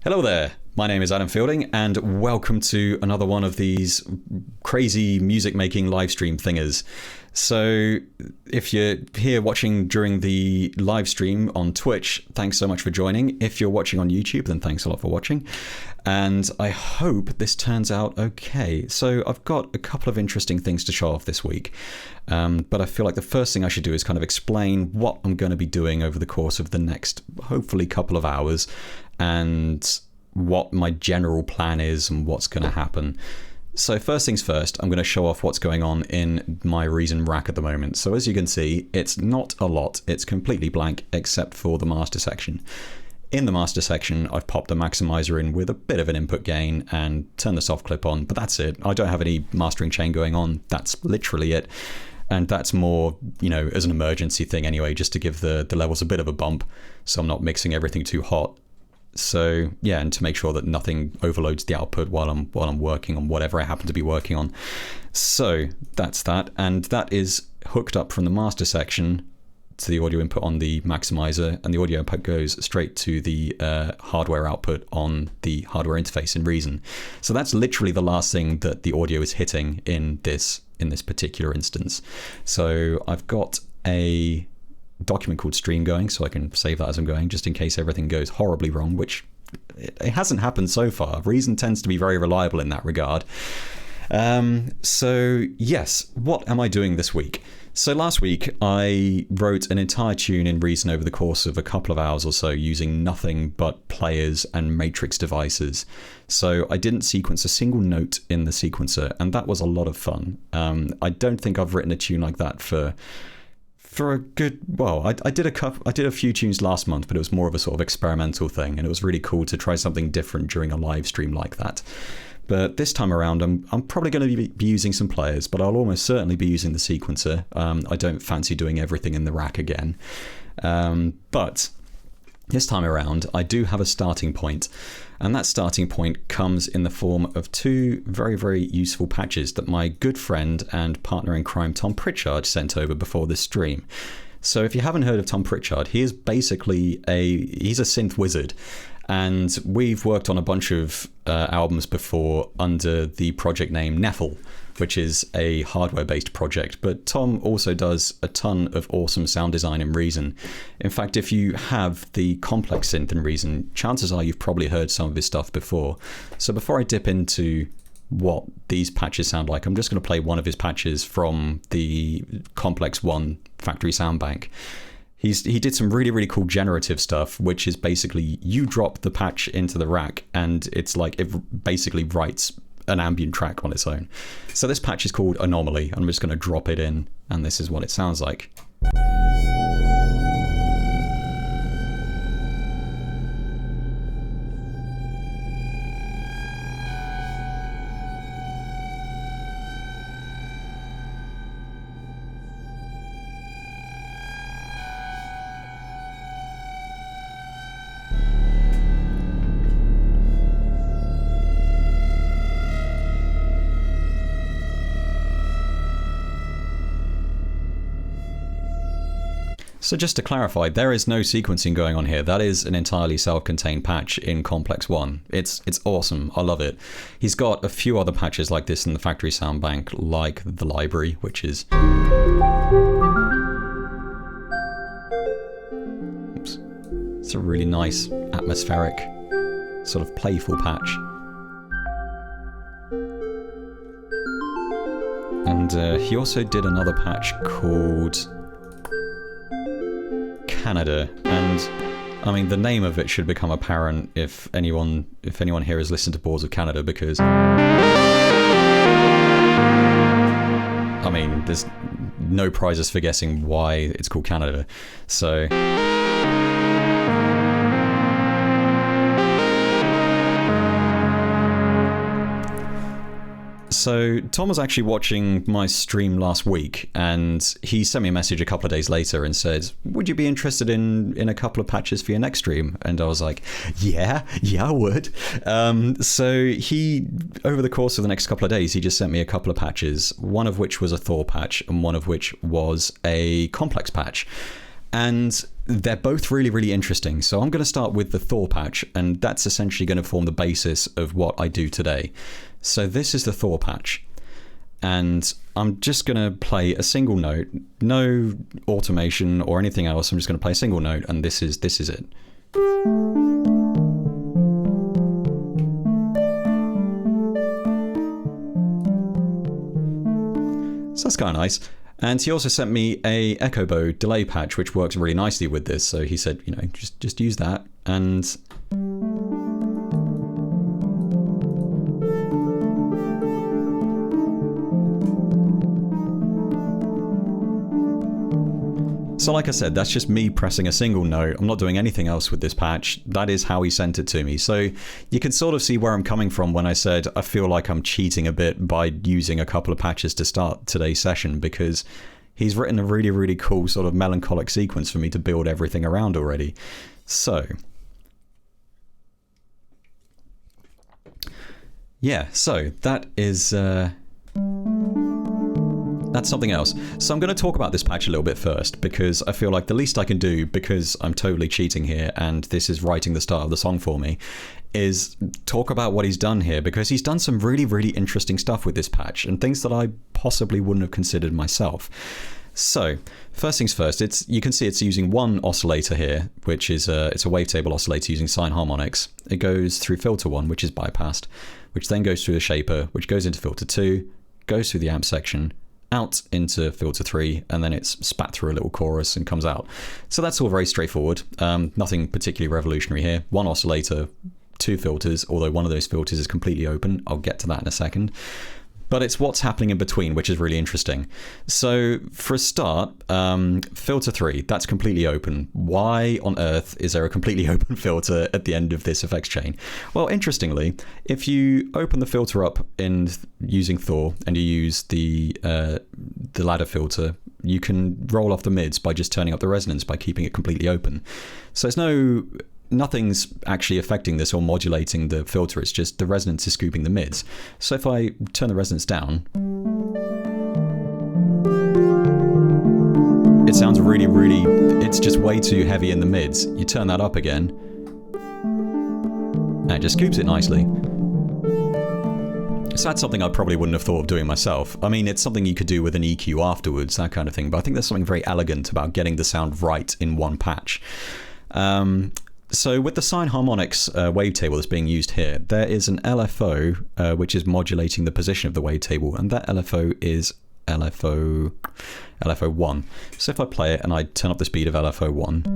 Hello there, my name is Adam Fielding and welcome to another one of these crazy music making live stream thingers. So if you're here watching during the live stream on Twitch, thanks so much for joining. If you're watching on YouTube, then thanks a lot for watching. And I hope this turns out okay. So I've got a couple of interesting things to show off this week. But I feel like the first thing I should do is kind of explain what I'm going to be doing over the course of the next, hopefully, couple of hours, and what my general plan is and what's going to happen. So first things first, I'm going to show off what's going on in my Reason rack at the moment. So as you can see, it's not a lot. It's completely blank except for the master section. In the master section, I've popped a maximizer in with a bit of an input gain and turned the soft clip on, but that's it. I don't have any mastering chain going on. That's literally it. And that's more, as an emergency thing anyway, just to give the levels a bit of a bump so I'm not mixing everything too hot. So yeah, and to make sure that nothing overloads the output while I'm working on whatever I happen to be working on. So that's that, and that is hooked up from the master section to the audio input on the maximizer, and the audio input goes straight to the hardware output on the hardware interface in Reason. So that's literally the last thing that the audio is hitting in this particular instance. So I've got a document called stream going, so I can save that as I'm going, just in case everything goes horribly wrong, which it hasn't happened so far. Reason tends to be very reliable in that regard. So yes, what am I doing this week? So last week I wrote an entire tune in Reason over the course of a couple of hours or so using nothing but players and matrix devices. So I didn't sequence a single note in the sequencer, and that was a lot of fun. I don't think I've written a tune like that for a good, well, I did a few tunes last month, but it was more of a sort of experimental thing, and it was really cool to try something different during a live stream like that. But this time around, I'm probably going to be using some players, but I'll almost certainly be using the sequencer. I don't fancy doing everything in the rack again. But this time around, I do have a starting point, and that starting point comes in the form of two very, very useful patches that my good friend and partner in crime, Tom Pritchard, sent over before this stream. So if you haven't heard of Tom Pritchard, he is basically he's a synth wizard, and we've worked on a bunch of albums before under the project name Neffel, which is a hardware-based project. But Tom also does a ton of awesome sound design in Reason. In fact, if you have the complex synth in Reason, chances are you've probably heard some of his stuff before. So before I dip into what these patches sound like, I'm just going to play one of his patches from the Complex One factory sound bank. He did some really, really cool generative stuff, which is basically you drop the patch into the rack and it's like it basically writes an ambient track on its own. So this patch is called Anomaly. I'm just going to drop it in, and this is what it sounds like. So just to clarify, there is no sequencing going on here. That is an entirely self-contained patch in Complex One. It's awesome. I love it. He's got a few other patches like this in the factory sound bank, like The Library, which is... Oops. It's a really nice, atmospheric, sort of playful patch. And he also did another patch called Canada, and I mean the name of it should become apparent if anyone here has listened to Boards of Canada, because I mean there's no prizes for guessing why it's called Canada. So Tom was actually watching my stream last week, and he sent me a message a couple of days later and said, would you be interested in a couple of patches for your next stream? And I was like, yeah, I would. So he, over the course of the next couple of days, he just sent me a couple of patches, one of which was a Thor patch and one of which was a complex patch. And they're both really, really interesting. So I'm going to start with the Thor patch, and that's essentially going to form the basis of what I do today. So this is the Thor patch. And I'm just going to play a single note, no automation or anything else. I'm just going to play a single note, and this is it. So that's kind of nice. And he also sent me a Echo Bow delay patch, which works really nicely with this. So he said, you know, just use that. And so like I said, that's just me pressing a single note. I'm not doing anything else with this patch. That is how he sent it to me. So you can sort of see where I'm coming from when I said I feel like I'm cheating a bit by using a couple of patches to start today's session, because he's written a really, really cool sort of melancholic sequence for me to build everything around already. So yeah, so that is that's something else. So I'm going to talk about this patch a little bit first, because I feel like the least I can do, because I'm totally cheating here and this is writing the start of the song for me, is talk about what he's done here, because he's done some really, really interesting stuff with this patch and things that I possibly wouldn't have considered myself. So first things first, you can see it's using one oscillator here, which is it's a wavetable oscillator using sine harmonics. It goes through filter 1, which is bypassed, which then goes through the shaper, which goes into filter 2, goes through the amp section, out into filter 3, and then it's spat through a little chorus and comes out. So that's all very straightforward. Nothing particularly revolutionary here. One oscillator, 2 filters, although one of those filters is completely open. I'll get to that in a second. But it's what's happening in between, which is really interesting. So for a start, filter 3, that's completely open. Why on earth is there a completely open filter at the end of this effects chain? Well, interestingly, if you open the filter up in using Thor and you use the ladder filter, you can roll off the mids by just turning up the resonance by keeping it completely open. So there's nothing's actually affecting this or modulating the filter. It's just the resonance is scooping the mids. So if I turn the resonance down, it sounds really, really, it's just way too heavy in the mids. You turn that up again, and it just scoops it nicely. So that's something I probably wouldn't have thought of doing myself. I mean, it's something you could do with an EQ afterwards, that kind of thing, but I think there's something very elegant about getting the sound right in one patch. So with the sine harmonics wavetable that's being used here, there is an LFO which is modulating the position of the wavetable, and that LFO is LFO1. So if I play it and I turn up the speed of LFO1,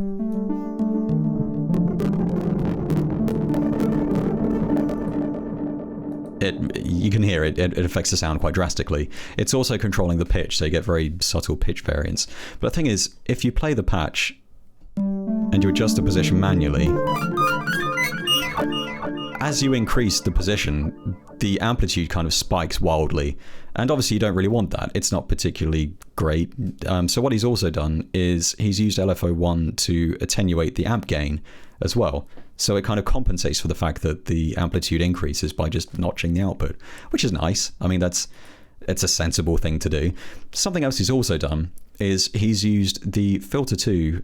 you can hear it affects the sound quite drastically. It's also controlling the pitch, so you get very subtle pitch variance. But the thing is, if you play the patch and you adjust the position manually, as you increase the position, the amplitude kind of spikes wildly. And obviously you don't really want that. It's not particularly great. So what he's also done is he's used LFO1 to attenuate the amp gain as well. So it kind of compensates for the fact that the amplitude increases by just notching the output, which is nice. I mean, it's a sensible thing to do. Something else he's also done is he's used the filter 2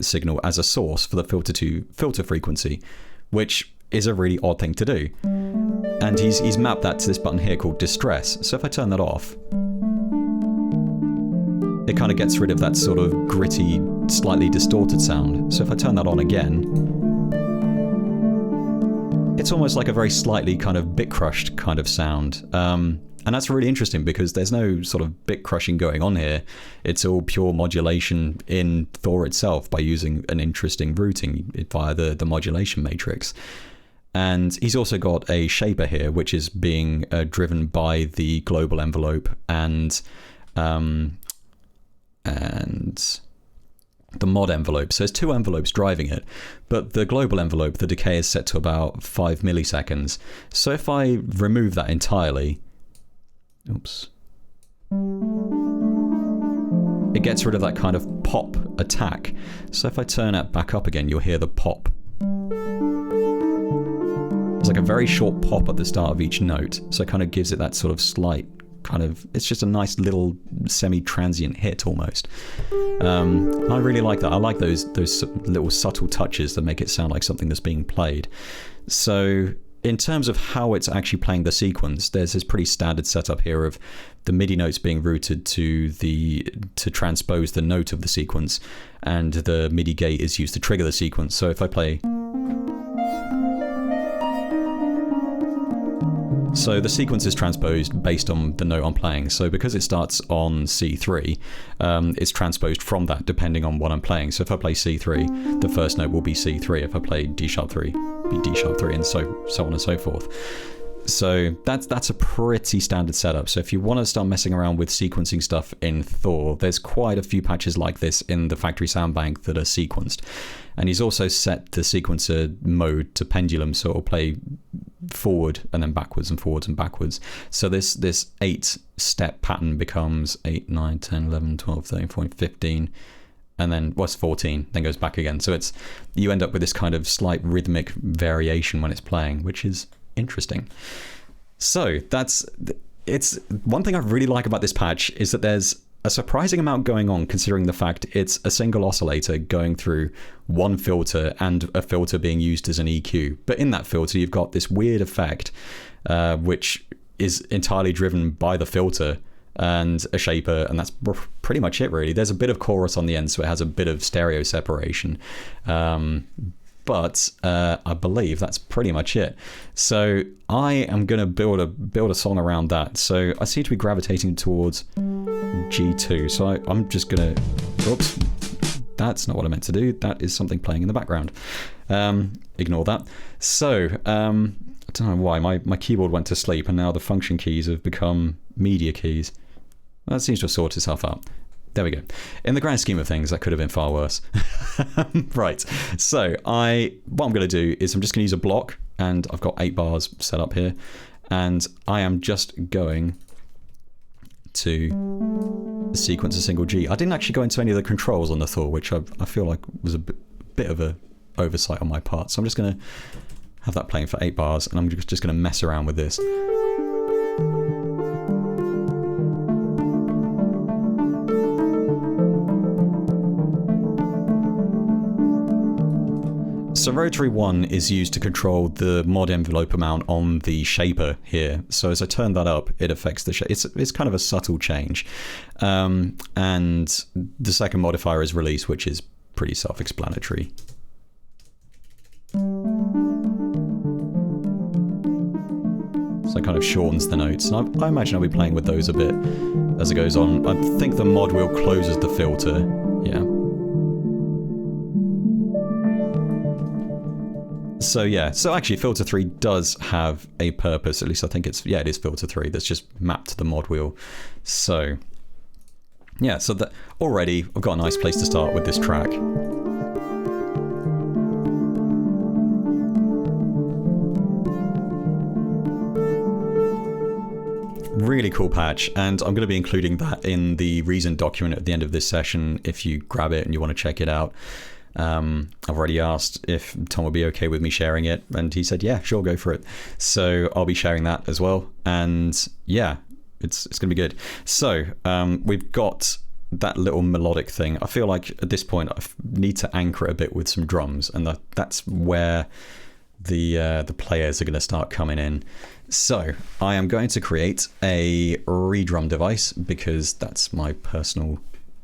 signal as a source for the filter 2 filter frequency, which is a really odd thing to do. And he's mapped that to this button here called distress. So if I turn that off, it kind of gets rid of that sort of gritty, slightly distorted sound. So if I turn that on again, it's almost like a very slightly kind of bit crushed kind of sound. And that's really interesting because there's no sort of bit crushing going on here. It's all pure modulation in Thor itself by using an interesting routing via the modulation matrix. And he's also got a shaper here, which is being driven by the global envelope and the mod envelope. So there's 2 envelopes driving it, but the global envelope, the decay is set to about 5 milliseconds. So if I remove that entirely, oops, it gets rid of that kind of pop attack. So if I turn it back up again, you'll hear the pop. It's like a very short pop at the start of each note, so it kind of gives it that sort of slight it's just a nice little semi-transient hit almost. I really like that. I like those little subtle touches that make it sound like something that's being played. So in terms of how it's actually playing the sequence, there's this pretty standard setup here of the MIDI notes being routed to transpose the note of the sequence, and the MIDI gate is used to trigger the sequence. So if I play... So the sequence is transposed based on the note I'm playing. So because it starts on C3, it's transposed from that depending on what I'm playing. So if I play C3, the first note will be C3. If I play D sharp 3, be D sharp 3, and so on and so forth. So that's a pretty standard setup. So if you want to start messing around with sequencing stuff in Thor, there's quite a few patches like this in the factory sound bank that are sequenced. And he's also set the sequencer mode to pendulum, so it'll play forward and then backwards and forwards and backwards. So this 8-step pattern becomes 8, 9, 10, 11, 12, 13, 14, 15, and then what's 14, then goes back again. So you end up with this kind of slight rhythmic variation when it's playing, which is interesting. So it's one thing I really like about this patch is that there's a surprising amount going on, considering the fact it's a single oscillator going through one filter and a filter being used as an EQ. But in that filter, you've got this weird effect, which is entirely driven by the filter and a shaper, and that's pretty much it, really. There's a bit of chorus on the end, so it has a bit of stereo separation. But I believe that's pretty much it. So I am going to build a song around that. So I seem to be gravitating towards G2. So I'm just going to... Oops. That's not what I meant to do. That is something playing in the background. Ignore that. So I don't know why. My keyboard went to sleep, and now the function keys have become media keys. That seems to have sorted itself out. There we go. In the grand scheme of things, that could have been far worse. Right. So what I'm going to do is I'm just going to use a block, and I've got 8 bars set up here, and I am just going to sequence a single G. I didn't actually go into any of the controls on the Thor, which I feel like was a bit of a oversight on my part. So I'm just going to have that playing for 8 bars, and I'm just going to mess around with this. So rotary 1 is used to control the mod envelope amount on the shaper here. So as I turn that up, it affects the shape. It's kind of a subtle change. And the second modifier is release, which is pretty self-explanatory. So it kind of shortens the notes. And I imagine I'll be playing with those a bit as it goes on. I think the mod wheel closes the filter. Yeah. So yeah, so actually filter 3 does have a purpose, at least I think it is filter 3 that's just mapped to the mod wheel. So yeah, so that already I've got a nice place to start with this track. Really cool patch, and I'm going to be including that in the reason document at the end of this session if you grab it and you want to check it out. I've already asked if Tom would be okay with me sharing it, and he said, yeah, sure, go for it. So I'll be sharing that as well. And yeah, it's going to be good. So we've got that little melodic thing. I feel like at this point I need to anchor it a bit with some drums, and that's where the players are going to start coming in. So I am going to create a redrum device, because that's my personal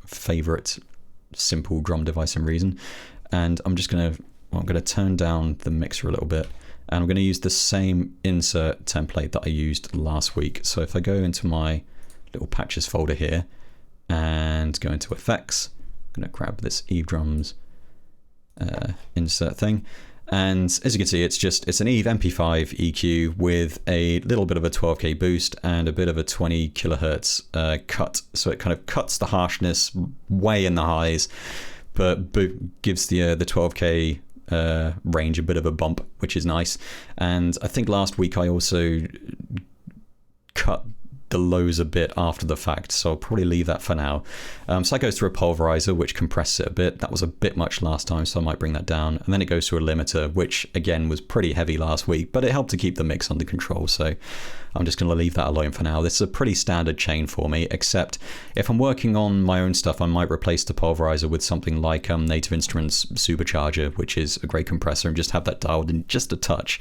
favorite simple drum device and reason. And I'm just going to turn down the mixer a little bit, and I'm going to use the same insert template that I used last week. So if I go into my little patches folder here and go into effects, I'm going to grab this Eve drums insert thing, and as you can see, it's an Eve MP5 EQ with a little bit of a 12k boost and a bit of a 20 kilohertz cut. So it kind of cuts the harshness way in the highs, but gives the 12k range a bit of a bump, which is nice. And I think last week I also cut the lows a bit after the fact, so I'll probably leave that for now. So that goes through a pulverizer, which compresses it a bit. That was a bit much last time, so I might bring that down. And then it goes to a limiter, which again was pretty heavy last week, but it helped to keep the mix under control, so I'm just going to leave that alone for now. This is a pretty standard chain for me, except if I'm working on my own stuff, I might replace the pulverizer with something like Native Instruments Supercharger, which is a great compressor, and just have that dialed in just a touch,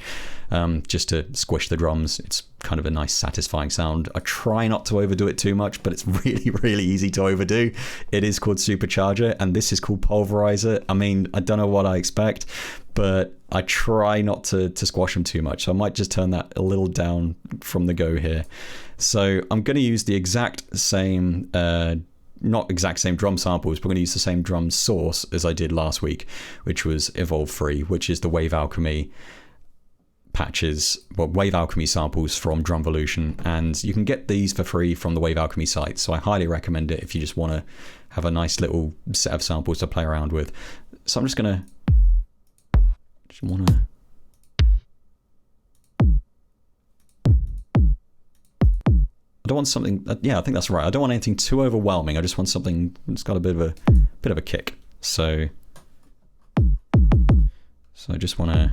just to squish the drums. It's kind of a nice satisfying sound. I try not to overdo it too much, but it's really, really easy to overdo. It is called Supercharger, and this is called Pulverizer. I mean, I don't know what I expect, but I try not to squash them too much. So I might just turn that a little down from the go here. So I'm going to use the exact same, not exact same drum samples, but we're going to use the same drum source as I did last week, which was Evolve 3, which is the Wave Alchemy patches, well, Wave Alchemy samples from Drumvolution, and you can get these for free from the Wave Alchemy site, so I highly recommend it if you just want to have a nice little set of samples to play around with. So I'm just going to I don't want something, yeah, I think that's right. I don't want anything too overwhelming. I just want something that's got a bit of a kick. So I just want to,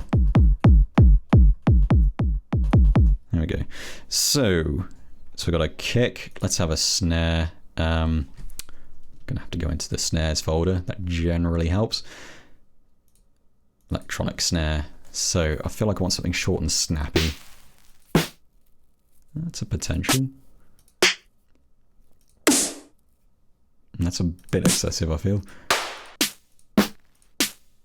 there we go. So we've got a kick. Let's have a snare. Gonna have to go into the snares folder. That generally helps. Electronic snare. So I feel like I want something short and snappy. That's a potential. And that's a bit excessive, I feel.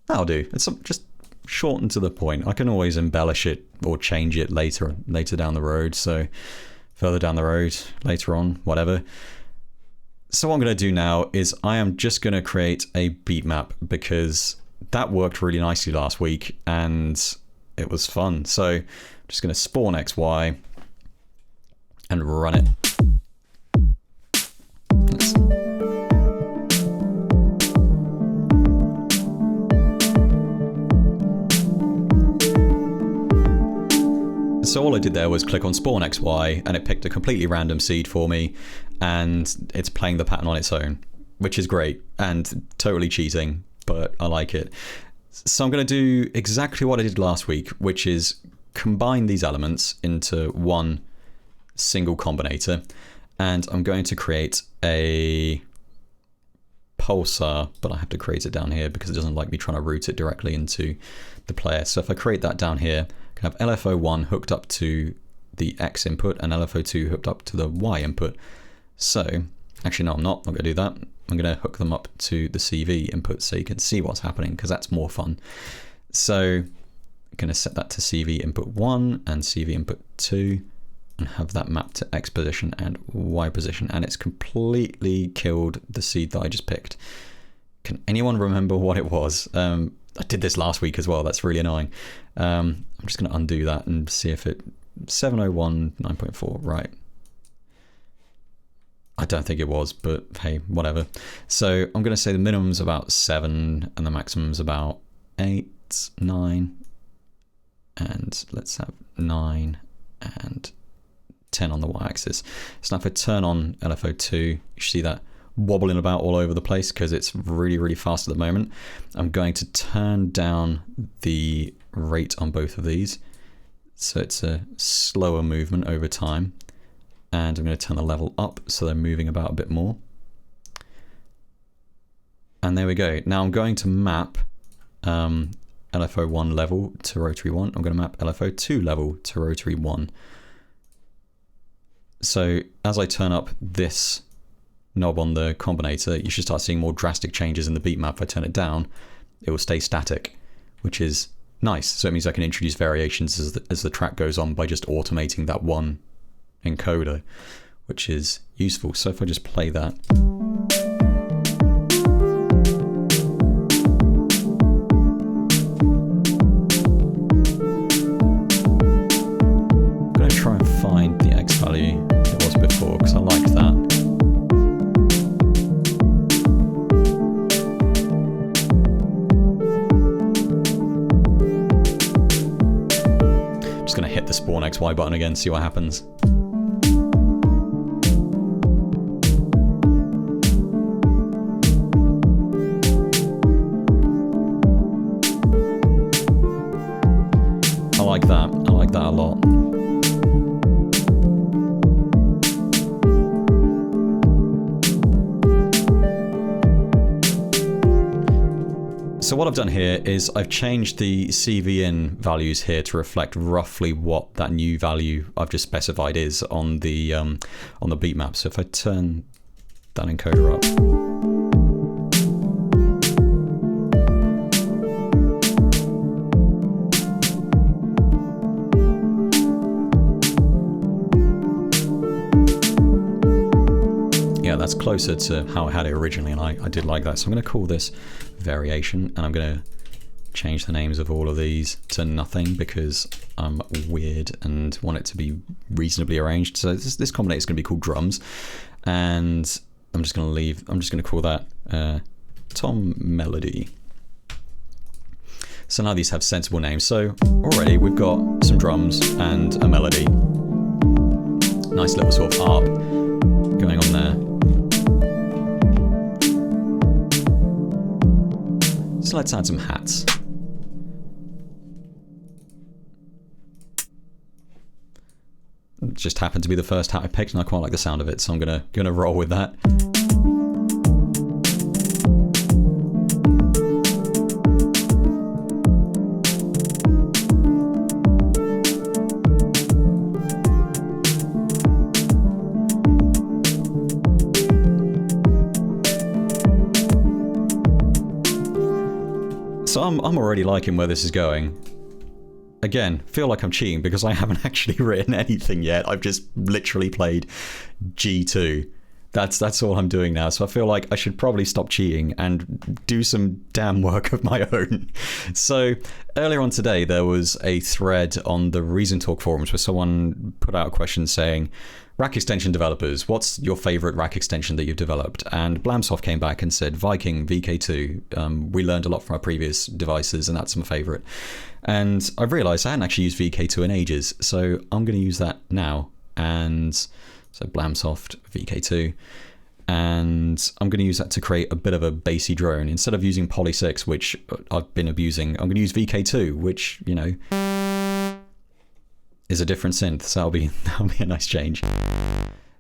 That'll do. It's just short and to the point. I can always embellish it or change it later down the road. So further down the road, later on, whatever. So what I'm going to do now is I am just going to create a beat map, because that worked really nicely last week and it was fun. So I'm just going to spawn XY and run it. So all I did there was click on spawn XY and it picked a completely random seed for me, and it's playing the pattern on its own, which is great and totally cheating, but I like it. So I'm going to do exactly what I did last week, which is combine these elements into one single combinator, and I'm going to create a pulsar, but I have to create it down here because it doesn't like me trying to route it directly into the player. So if I create that down here, I can have LFO1 hooked up to the X input and LFO2 hooked up to the Y input. So actually no, I'm not going to do that. I'm going to hook them up to the CV input so you can see what's happening, because that's more fun. So I'm going to set that to CV input 1 and CV input 2 and have that mapped to X position and Y position, and it's completely killed the seed that I just picked. Can anyone remember what it was? I did this last week as well. That's really annoying. I'm just going to undo that and see if it 701 9.4, right? I don't think it was, but hey, whatever. So I'm going to say the minimum's about 7 and the maximum's about 8, 9, and let's have 9 and 10 on the y-axis. So now if I turn on LFO2, you should see that wobbling about all over the place because it's really, really fast at the moment. I'm going to turn down the rate on both of these, so it's a slower movement over time. And I'm going to turn the level up so they're moving about a bit more. And there we go. Now I'm going to map LFO1 level to rotary 1. I'm going to map LFO2 level to rotary 1. So as I turn up this knob on the combinator, you should start seeing more drastic changes in the beat map. If I turn it down, it will stay static, which is nice. So it means I can introduce variations as the track goes on by just automating that one encoder, which is useful. So if I just play that, I'm going to try and find the X value it was before because I liked that. I'm just going to hit the spawn XY button again, see what happens. like that. I like that a lot. So what I've done here is I've changed the CV in values here to reflect roughly what that new value I've just specified is on the beat map. So if I turn that encoder up, yeah, that's closer to how I had it originally, and I did like that. So I'm going to call this variation, and I'm going to change the names of all of these to nothing because I'm weird and want it to be reasonably arranged. So this combination is going to be called drums, and I'm just going to call that Tom Melody. So now these have sensible names. So already we've got some drums and a melody. Nice little sort of harp going on there. So let's add some hats. It just happened to be the first hat I picked, and I quite like the sound of it, so I'm gonna roll with that. So I'm already liking where this is going. Again, feel like I'm cheating because I haven't actually written anything yet. I've just literally played G2. That's all I'm doing now. So I feel like I should probably stop cheating and do some damn work of my own. So earlier on today, there was a thread on the Reason Talk forums where someone put out a question saying, rack extension developers, what's your favorite rack extension that you've developed? And Blamsoft came back and said, Viking VK2. We learned a lot from our previous devices, and that's my favorite. And I've realized I hadn't actually used VK2 in ages, so I'm going to use that now. And so Blamsoft VK2. And I'm going to use that to create a bit of a bassy drone. Instead of using Poly 6, which I've been abusing, I'm going to use VK2, which, you know, is a different synth, so that'll be a nice change.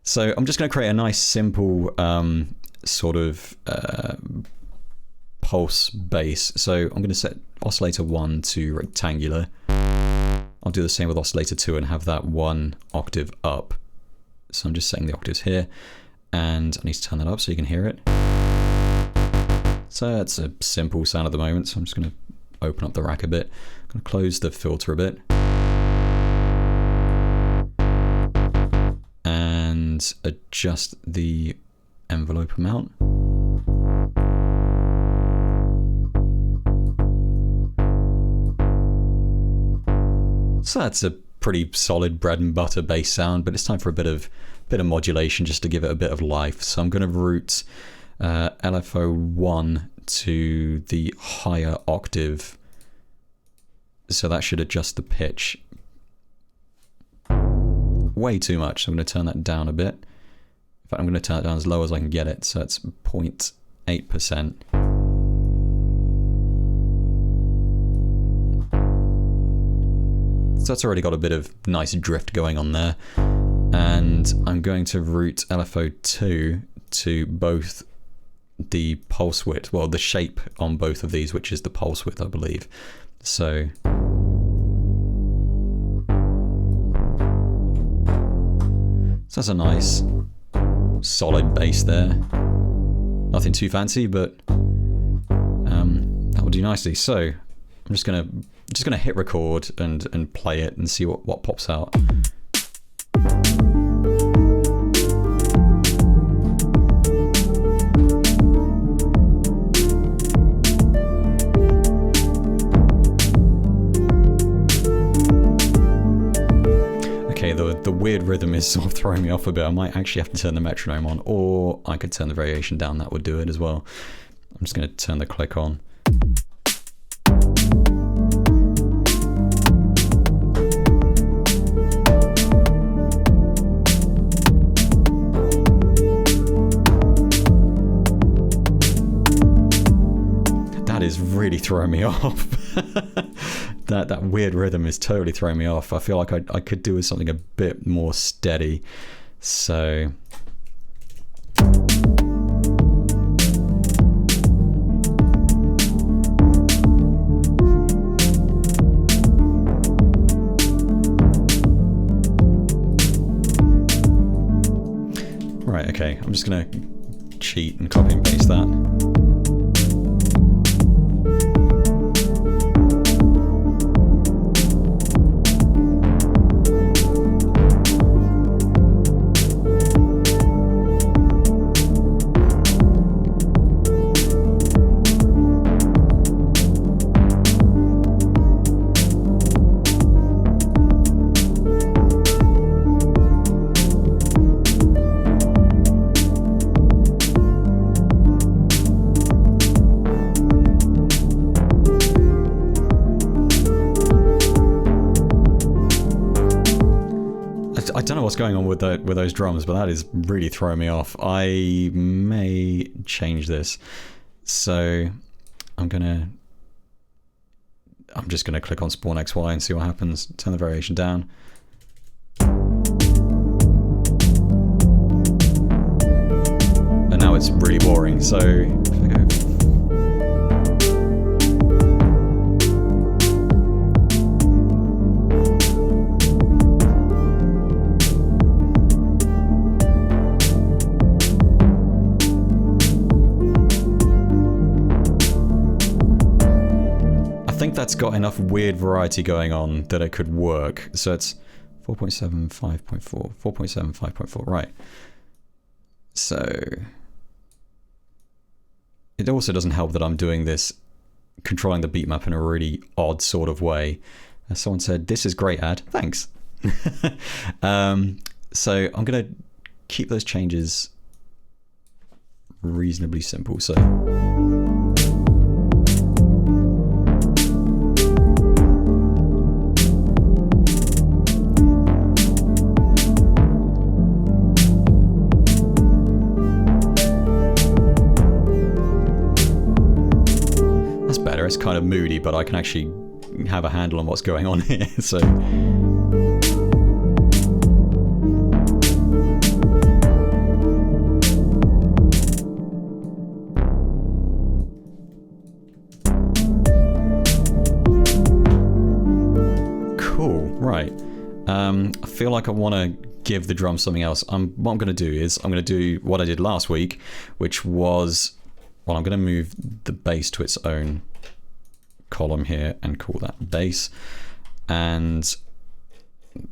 So I'm just going to create a nice simple sort of pulse bass. So I'm going to set oscillator 1 to rectangular. I'll do the same with oscillator 2 and have that 1 octave up. So I'm just setting the octaves here, and I need to turn that up so you can hear it. So that's a simple sound at the moment, so I'm just going to open up the rack a bit. I'm going to close the filter a bit. And adjust the envelope amount. So that's a pretty solid bread and butter bass sound, but it's time for a bit of modulation just to give it a bit of life. So I'm going to route LFO1 to the higher octave. So that should adjust the pitch. Way too much, so I'm going to turn that down a bit. In fact, I'm going to turn it down as low as I can get it, so it's 0.8%. So that's already got a bit of nice drift going on there. And I'm going to route LFO2 to both the pulse width, well, the shape on both of these, which is the pulse width, I believe. So that's a nice solid bass there. Nothing too fancy, but that will do nicely. So I'm just gonna hit record and play it and see what pops out. The weird rhythm is sort of throwing me off a bit. I might actually have to turn the metronome on, or I could turn the variation down. That would do it as well. I'm just going to turn the click on. That is really throwing me off. that weird rhythm is totally throwing me off. I feel like I could do with something a bit more steady. So right, okay, I'm just gonna cheat and copy and paste that. I don't know what's going on with those drums, but that is really throwing me off. I may change this. So I'm just gonna click on Spawn XY and see what happens. Turn the variation down. And now it's really boring. So if I go that's got enough weird variety going on that it could work. So it's 4.7, 5.4, 4.7, 5.4, right. So it also doesn't help that I'm doing this, controlling the beat map in a really odd sort of way. As someone said, this is great, ad. Thanks. So I'm going to keep those changes reasonably simple. So it's kind of moody, but I can actually have a handle on what's going on here. So cool, right. I feel like I want to give the drum something else. What I'm going to do is I'm going to do what I did last week, which was, well, I'm going to move the bass to its own column here and call that bass, and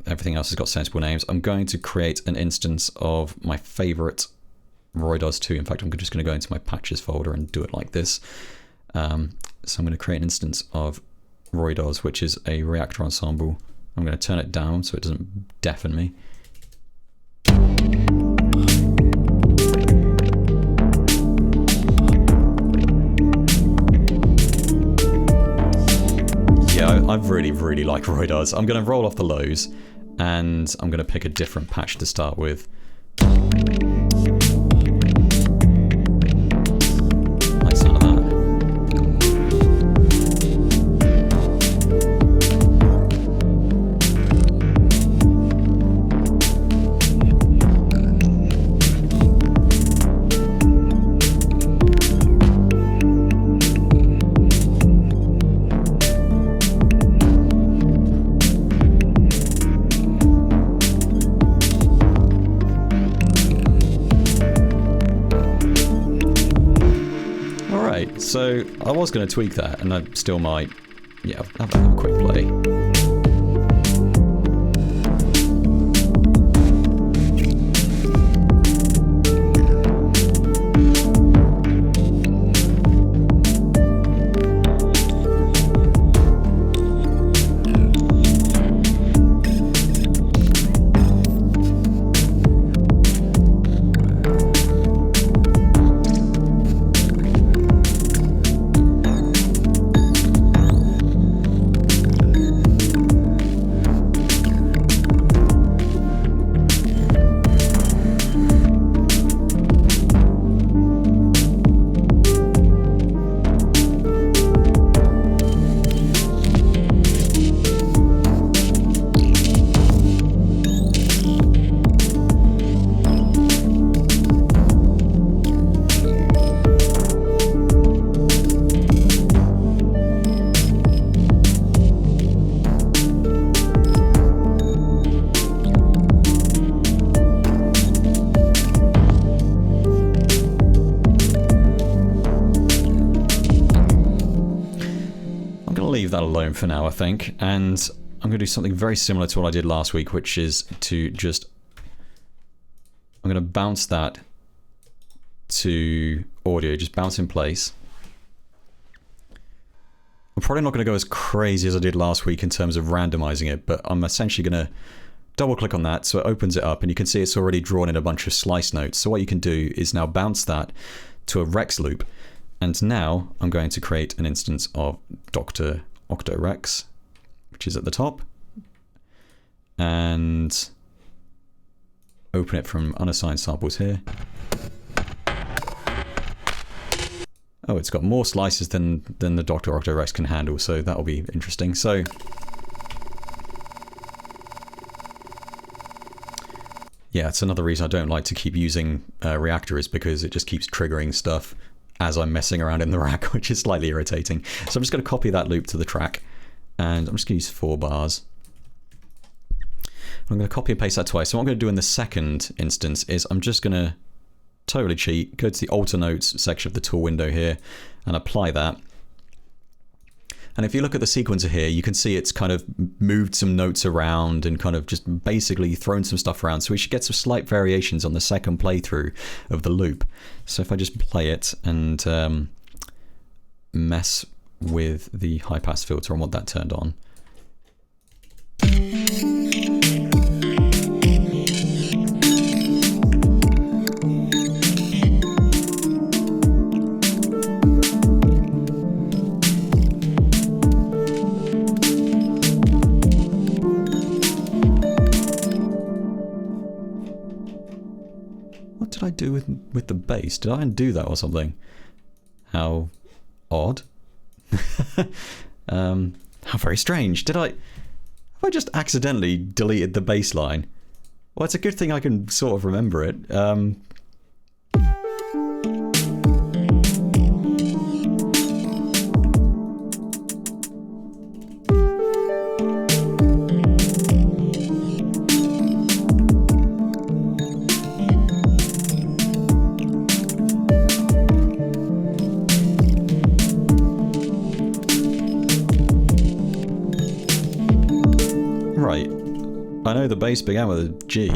everything else has got sensible names. I'm going to create an instance of my favorite Roy Does 2. In fact, I'm just going to go into my patches folder and do it like this. So I'm going to create an instance of Roy Does, which is a reactor ensemble. I'm going to turn it down so it doesn't deafen me. I really like Roy Does. I'm going to roll off the lows and I'm going to pick a different patch to start with. Like some of that. So I was going to tweak that, and I still might. Yeah, I'll have a quick play. that alone for now, I think. And I'm going to do something very similar to what I did last week, which is to just... I'm going to bounce that to audio, just bounce in place. I'm probably not going to go as crazy as I did last week in terms of randomizing it, but I'm essentially going to double click on that so it opens it up, and you can see it's already drawn in a bunch of slice notes. So what you can do is now bounce that to a Rex loop, and now I'm going to create an instance of Dr. Octorex, which is at the top, and open it from unassigned samples here. Oh, it's got more slices than the Dr. Octorex can handle, so that'll be interesting. So yeah, it's another reason I don't like to keep using Reactor, is because it just keeps triggering stuff as I'm messing around in the rack, which is slightly irritating. So I'm just going to copy that loop to the track, and I'm just going to use 4 bars. I'm going to copy and paste that twice. So what I'm going to do in the second instance is I'm just going to totally cheat, go to the alter notes section of the tool window here and apply that. And if you look at the sequencer here, you can see it's kind of moved some notes around and kind of just basically thrown some stuff around. So we should get some slight variations on the second playthrough of the loop. So if I just play it and mess with the high pass filter and want that turned on. What did I do with the bass? Did I undo that or something? How odd. How very strange. Have I just accidentally deleted the bass line? Well, it's a good thing I can sort of remember it. I know the bass began with a G.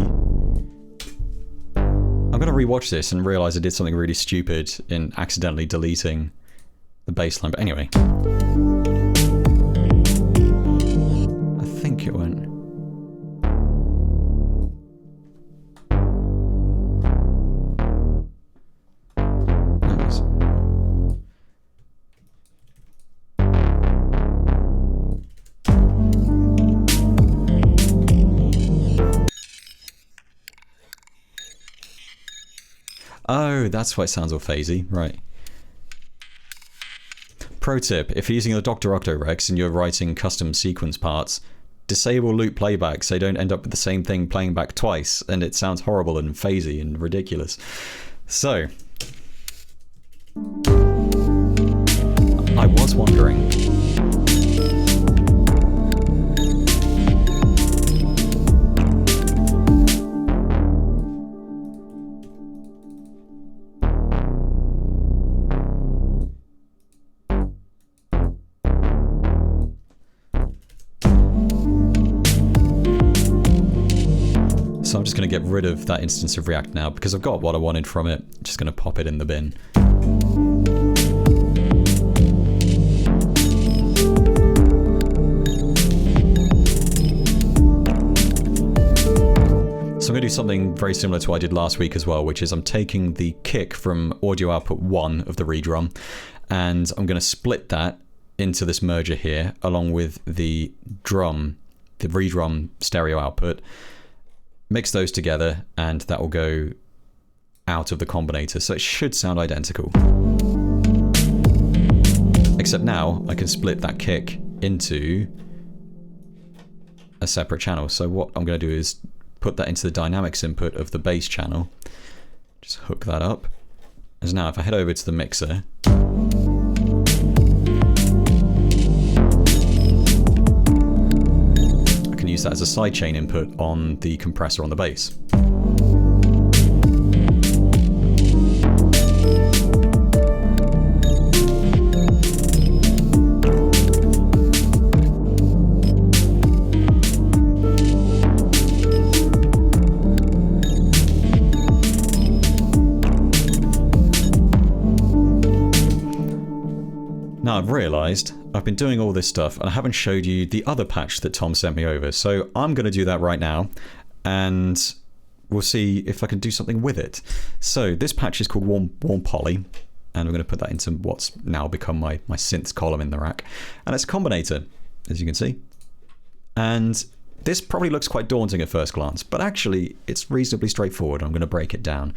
I'm going to rewatch this and realise I did something really stupid in accidentally deleting the bass line. But anyway. I think it went... Oh, that's why it sounds all phasey, right. Pro tip, if you're using the Dr. Octorex and you're writing custom sequence parts, disable loop playback so you don't end up with the same thing playing back twice and it sounds horrible and phasey and ridiculous. So, I was wondering... So I'm just going to get rid of that instance of React now because I've got what I wanted from it. Just going to pop it in the bin. So I'm going to do something very similar to what I did last week as well, which is I'm taking the kick from audio output 1 of the redrum and I'm going to split that into this merger here along with the drum, the redrum stereo output. Mix those together and that will go out of the combinator, so it should sound identical. Except now I can split that kick into a separate channel. So what I'm going to do is put that into the dynamics input of the bass channel. Just hook that up. And now if I head over to the mixer, use that as a sidechain input on the compressor on the bass. I've realised I've been doing all this stuff and I haven't showed you the other patch that Tom sent me over. So I'm going to do that right now and we'll see if I can do something with it. So this patch is called Warm Poly, and we're going to put that into what's now become my synths column in the rack. And it's a combinator, as you can see. And this probably looks quite daunting at first glance, but actually it's reasonably straightforward. I'm going to break it down.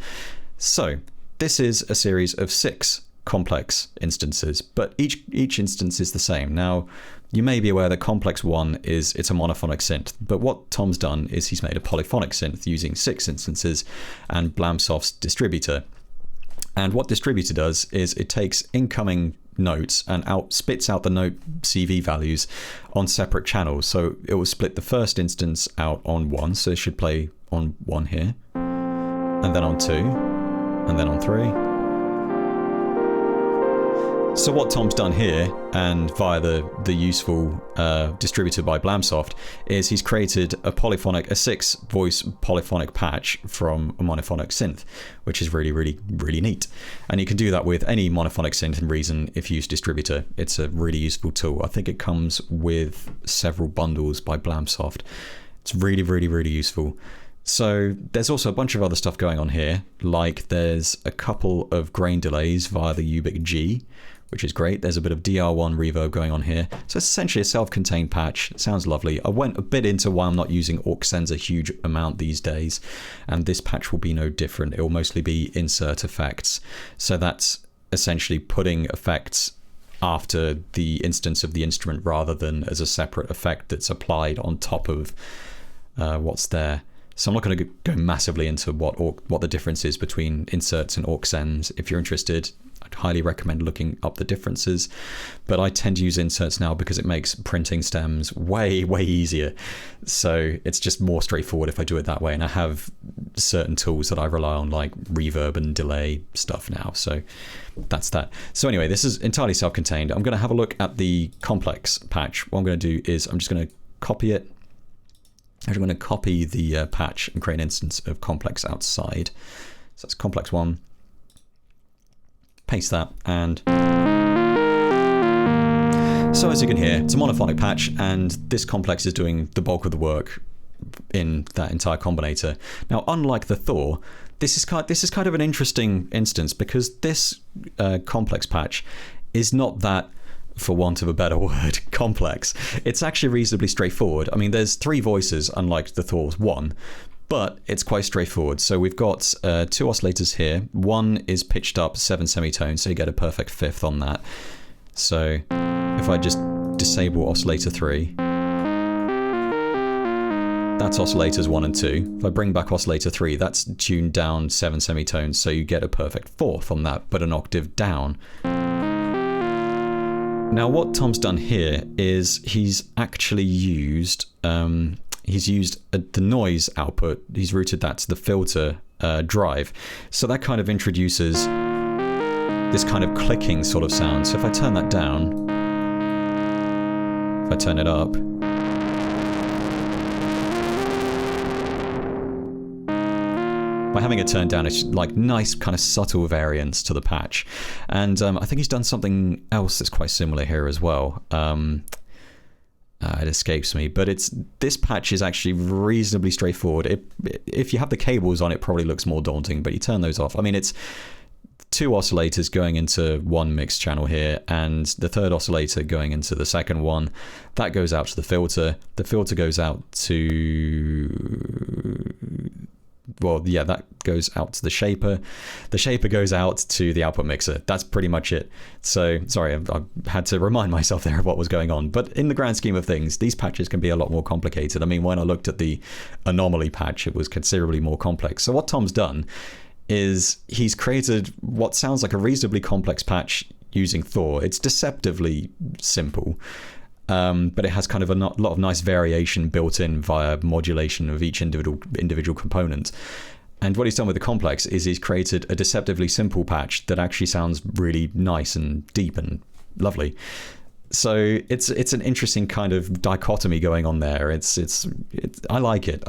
So this is a series of 6 complex instances, but each instance is the same. Now, you may be aware that complex 1 it's a monophonic synth, but what Tom's done is he's made a polyphonic synth using 6 instances and Blamsoft's distributor. And what distributor does is it takes incoming notes and spits out the note CV values on separate channels. So it will split the first instance out on 1, so it should play on 1 here, and then on 2, and then on 3. So what Tom's done here, and via the useful distributor by Blamsoft, is he's created a 6-voice polyphonic patch from a monophonic synth, which is really, really, really neat. And you can do that with any monophonic synth in Reason if you use distributor. It's a really useful tool. I think it comes with several bundles by Blamsoft. It's really, really, really useful. So there's also a bunch of other stuff going on here, like there's a couple of grain delays via the Ubic G, which is great. There's a bit of DR1 reverb going on here. So it's essentially a self-contained patch. It sounds lovely. I went a bit into why I'm not using aux sends a huge amount these days, and this patch will be no different. It will mostly be insert effects. So that's essentially putting effects after the instance of the instrument rather than as a separate effect that's applied on top of what's there. So I'm not going to go massively into what the difference is between inserts and aux sends. If you're interested, I'd highly recommend looking up the differences. But I tend to use inserts now because it makes printing stems way, way easier. So it's just more straightforward if I do it that way. And I have certain tools that I rely on, like reverb and delay stuff now. So that's that. So anyway, this is entirely self-contained. I'm going to have a look at the complex patch. What I'm going to do is I'm just going to copy it. I'm going to copy the patch and create an instance of complex outside. So that's complex 1. Paste that, and so as you can hear, it's a monophonic patch, and this complex is doing the bulk of the work in that entire combinator. Now, unlike the Thor, this is kind of an interesting instance because this complex patch is not that, for want of a better word, complex. It's actually reasonably straightforward. I mean, there's 3 voices, unlike the Thor's 1, but it's quite straightforward. So we've got 2 oscillators here. One is pitched up 7 semitones, so you get a perfect 5th on that. So if I just disable oscillator 3, that's oscillators 1 and 2. If I bring back oscillator 3, that's tuned down 7 semitones, so you get a perfect 4th on that, but an octave down. Now what Tom's done here is he's actually used the noise output, he's routed that to the filter drive. So that kind of introduces this kind of clicking sort of sound. So if I turn that down, if I turn it up, by having it turned down, it's like nice kind of subtle variance to the patch. And I think he's done something else that's quite similar here as well. It escapes me, but this patch is actually reasonably straightforward. If you have the cables on, it probably looks more daunting, but you turn those off. I mean, it's 2 oscillators going into one mix channel here, and the 3rd oscillator going into the 2nd one. That goes out to the filter. The filter goes out to... well, yeah, that goes out to the shaper. The shaper goes out to the output mixer. That's pretty much it. So, sorry, I had to remind myself there of what was going on. But in the grand scheme of things, these patches can be a lot more complicated. I mean, when I looked at the anomaly patch, it was considerably more complex. So what Tom's done is he's created what sounds like a reasonably complex patch using Thor. It's deceptively simple. But it has kind of a lot of nice variation built in via modulation of each individual component. And what he's done with the complex is he's created a deceptively simple patch that actually sounds really nice and deep and lovely. So it's an interesting kind of dichotomy going on there. It's I like it.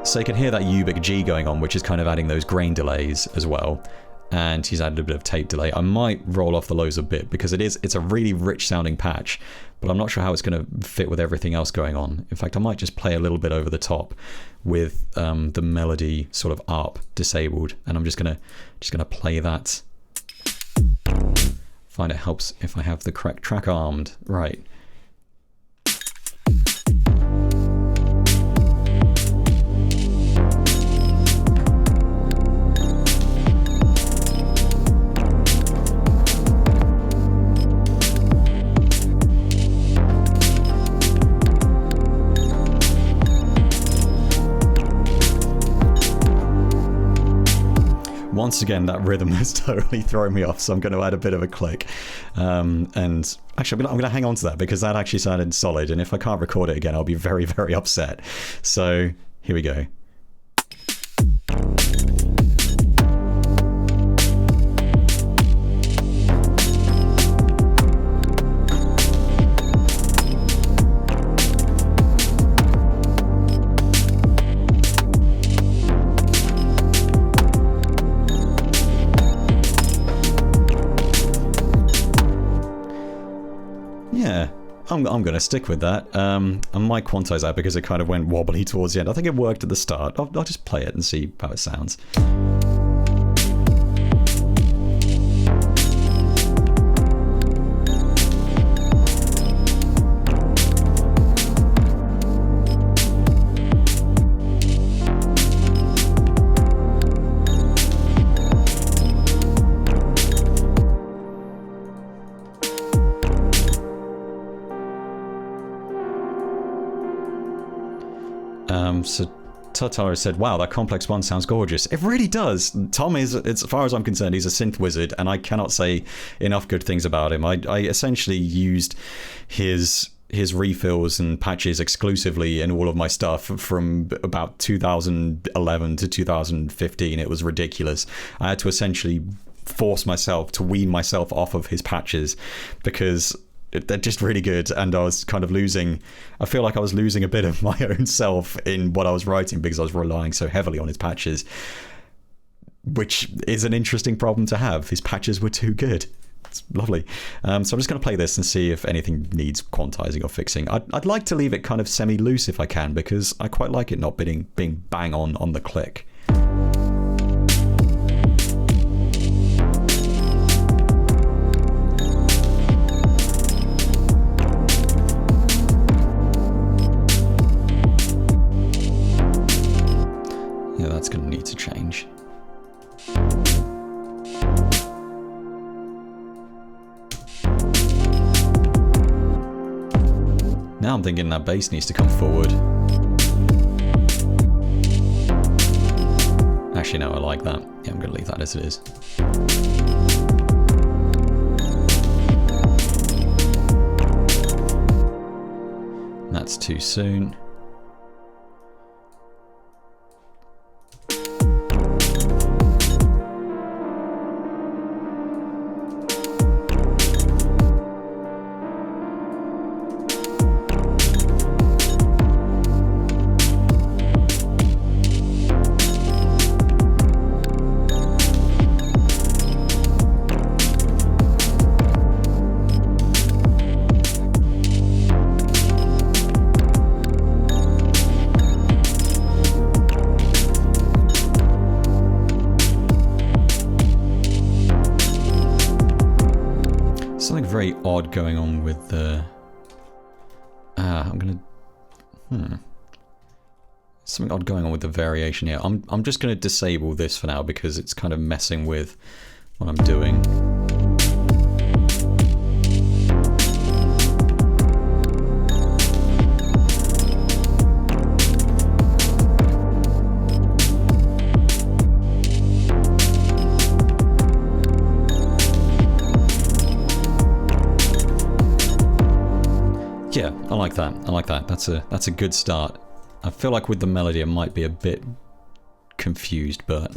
So you can hear that Ubik G going on, which is kind of adding those grain delays as well. And he's added a bit of tape delay. I might roll off the lows a bit because it's a really rich sounding patch, but I'm not sure how it's going to fit with everything else going on. In fact, I might just play a little bit over the top with the melody sort of ARP disabled, and I'm just gonna play that. Find it helps if I have the correct track armed. Right. Once again, that rhythm has totally thrown me off, so I'm going to add a bit of a click. And actually, I'm going to hang on to that because that actually sounded solid, and if I can't record it again, I'll be very, very upset. So here we go. I'm going to stick with that. I might quantize that because it kind of went wobbly towards the end. I think it worked at the start. I'll just play it and see how it sounds. So Tatar said, wow, that complex one sounds gorgeous. It really does. Tom is, as far as I'm concerned, he's a synth wizard, and I cannot say enough good things about him. I essentially used his refills and patches exclusively in all of my stuff from about 2011 to 2015. It was ridiculous. I had to essentially force myself to wean myself off of his patches because they're just really good, and I was kind of I feel like I was losing a bit of my own self in what I was writing because I was relying so heavily on his patches, which is an interesting problem to have. His patches were too good. It's lovely. So I'm just going to play this and see if anything needs quantizing or fixing. I'd like to leave it kind of semi-loose if I can, because I quite like it not being bang on the click. That's going to need to change. Now I'm thinking that bass needs to come forward. Actually, no, I like that. Yeah, I'm going to leave that as it is. That's too soon. Very odd going on with the something odd going on with the variation here. I'm just gonna disable this for now because it's kind of messing with what I'm doing. Yeah, I like that. I like that. That's a good start. I feel like with the melody I might be a bit confused, but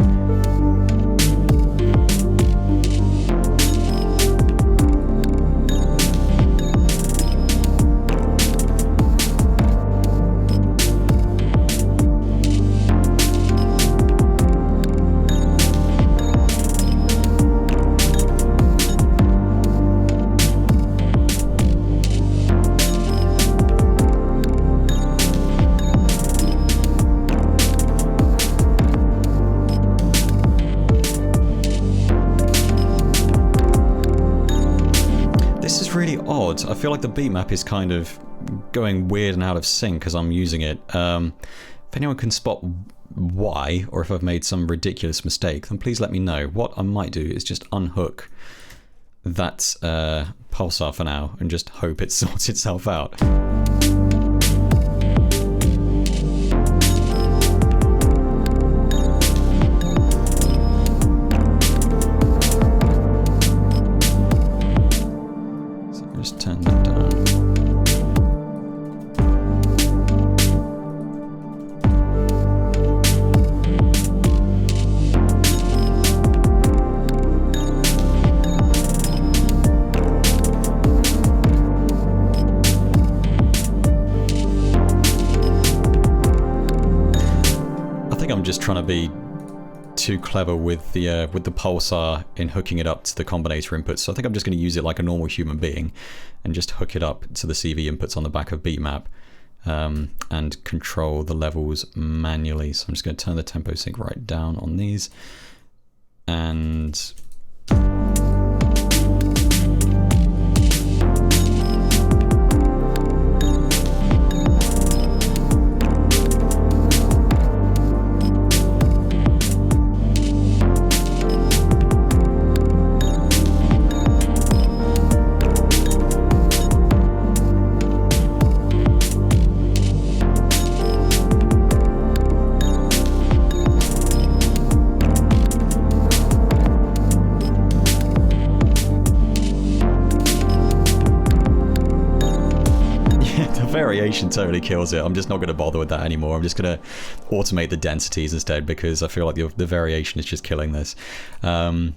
odd. I feel like the beat map is kind of going weird and out of sync as I'm using it. If anyone can spot why, or if I've made some ridiculous mistake, then please let me know. What I might do is just unhook that pulsar for now and just hope it sorts itself out. So I'll just turn that down. I'm just trying to be too clever with the pulsar in hooking it up to the combinator inputs, so I think I'm just going to use it like a normal human being and just hook it up to the CV inputs on the back of beatmap and control the levels manually. So I'm just going to turn the tempo sync right down on these, and variation totally kills it. I'm just not going to bother with that anymore. I'm just going to automate the densities instead, because I feel like the variation is just killing this. I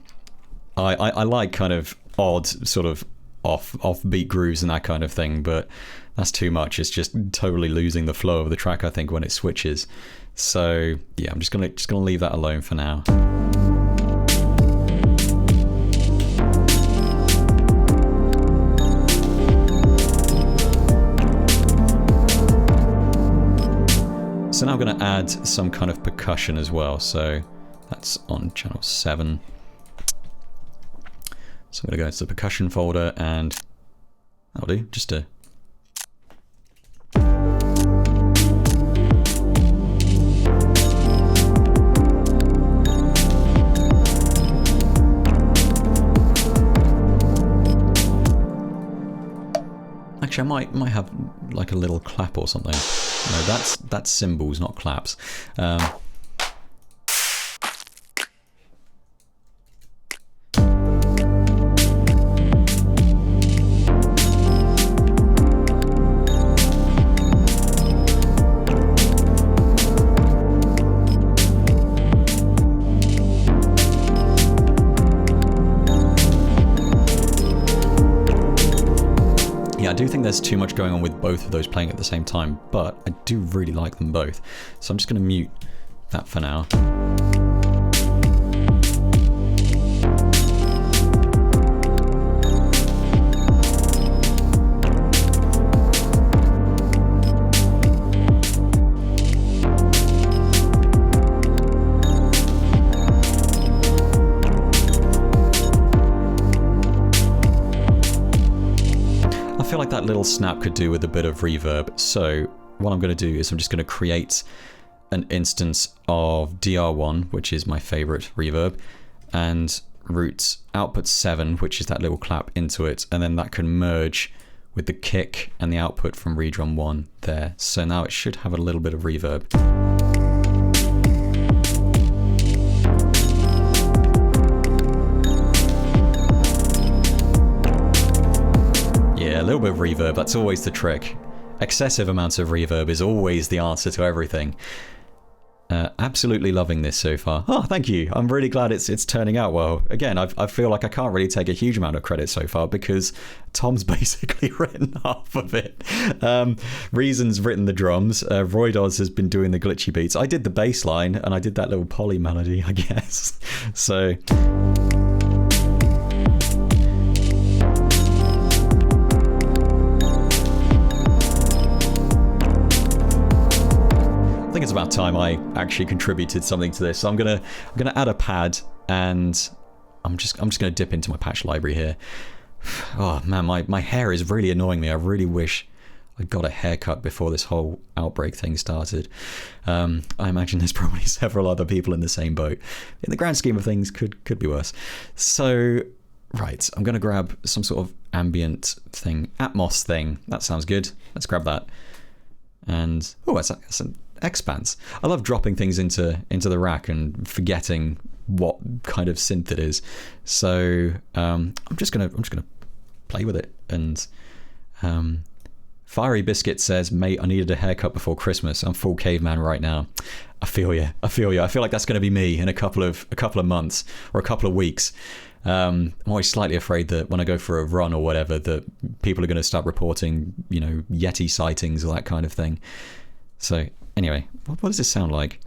like kind of odd sort of offbeat grooves and that kind of thing, but that's too much. It's just totally losing the flow of the track, I think, when it switches. So yeah, I'm just gonna leave that alone for now. So now I'm going to add some kind of percussion as well. So that's on channel 7. So I'm going to go into the percussion folder, and that'll do. Just a actually, I might have like a little clap or something. No, that's cymbals, not claps. Yeah, I do think there's too much going on with both of those playing at the same time, but I do really like them both. So I'm just going to mute that for now. I feel like that little snap could do with a bit of reverb. So what I'm going to do is I'm just going to create an instance of DR1, which is my favorite reverb, and route output 7, which is that little clap, into it, and then that can merge with the kick and the output from redrum 1 there. So now it should have a little bit of reverb. Yeah, a little bit of reverb, that's always the trick. Excessive amounts of reverb is always the answer to everything. Absolutely loving this so far. Oh, thank you. I'm really glad it's turning out well. Again, I feel like I can't really take a huge amount of credit so far because Tom's basically written half of it. Reason's written the drums. Roydos has been doing the glitchy beats. I did the bass line and I did that little poly melody, I guess. So... I think it's about time I actually contributed something to this. So I'm gonna add a pad, and I'm just gonna dip into my patch library here, Oh man, my hair is really annoying me. I really wish I got a haircut before this whole outbreak thing started. I imagine there's probably several other people in the same boat. In the grand scheme of things, could be worse. So, right, I'm going to grab some sort of ambient thing, Atmos thing. That sounds good. Let's grab that. And, oh, that's an expanse. I love dropping things into the rack and forgetting what kind of synth it is. So I'm just gonna play with it. And Fiery Biscuit says, mate, I needed a haircut before Christmas. I'm full caveman right now. I feel you. I feel like that's going to be me in a couple of months or a couple of weeks. I'm always slightly afraid that when I go for a run or whatever, that people are going to start reporting, Yeti sightings or that kind of thing. So anyway, what does this sound like?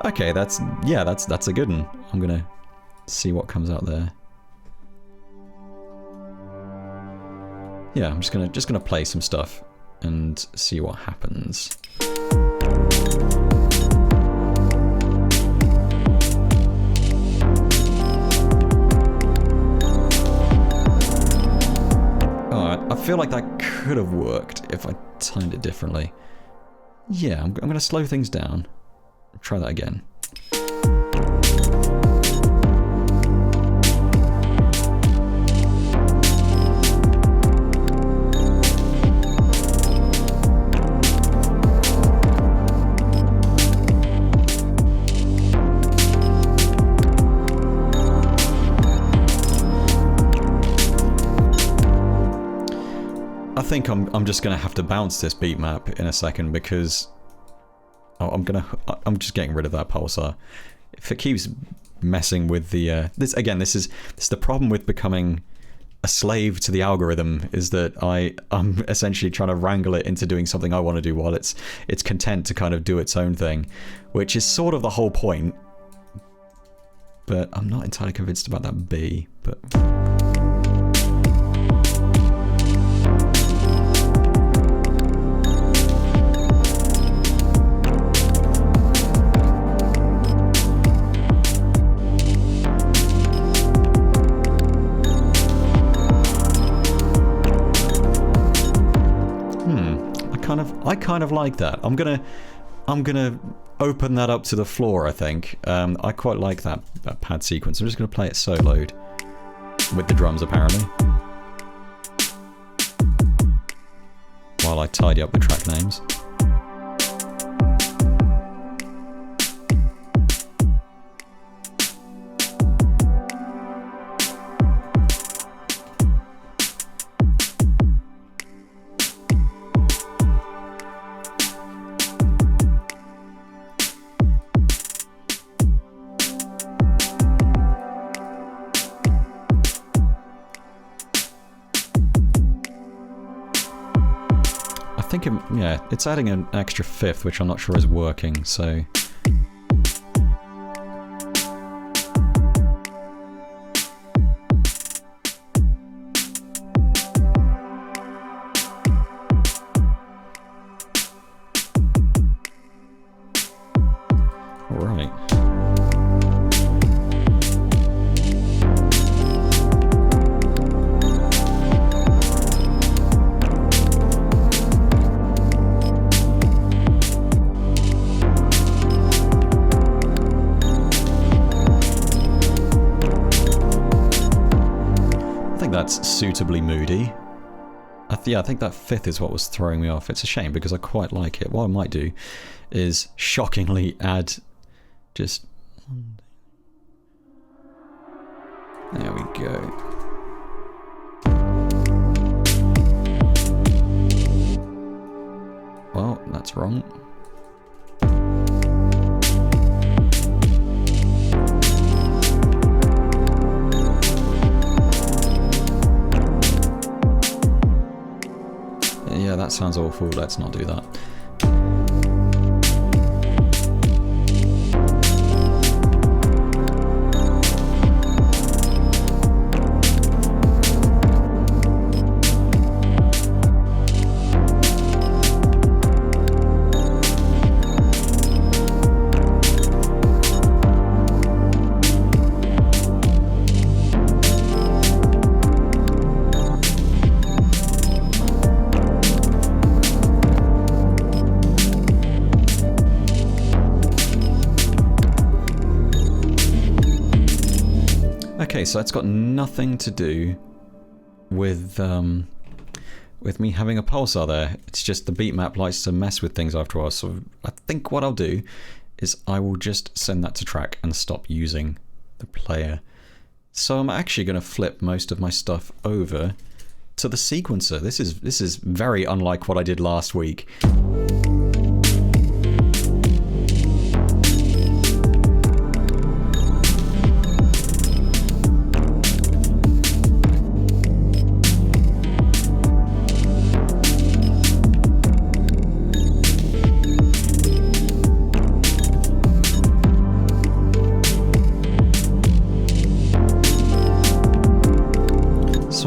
Okay, that's a good one. I'm gonna see what comes out there. Yeah, I'm just gonna play some stuff and see what happens. Alright, I feel like that could have worked if I timed it differently. Yeah, I'm gonna slow things down. Try that again. I think I'm just gonna have to bounce this beat map in a second because I'm just getting rid of that pulsar. If it keeps messing with the this is the problem with becoming a slave to the algorithm, is that I'm essentially trying to wrangle it into doing something I want to do while it's content to kind of do its own thing, which is sort of the whole point. But I'm not entirely convinced about that B, but I kind of like that. I'm gonna open that up to the floor, I think. I quite like that pad sequence. I'm just gonna play it soloed with the drums apparently, while I tidy up the track names. Yeah, it's adding an extra fifth, which I'm not sure is working, so... Alright. That's suitably moody. I think that fifth is what was throwing me off. It's a shame because I quite like it. What I might do is shockingly add just... There we go. Well, that's wrong. Yeah, that sounds awful. Let's not do that. Okay, so that's got nothing to do with me having a pulsar there. It's just the beat map likes to mess with things after a while. So I think what I'll do is I will just send that to track and stop using the player. So I'm actually going to flip most of my stuff over to the sequencer. This is very unlike what I did last week.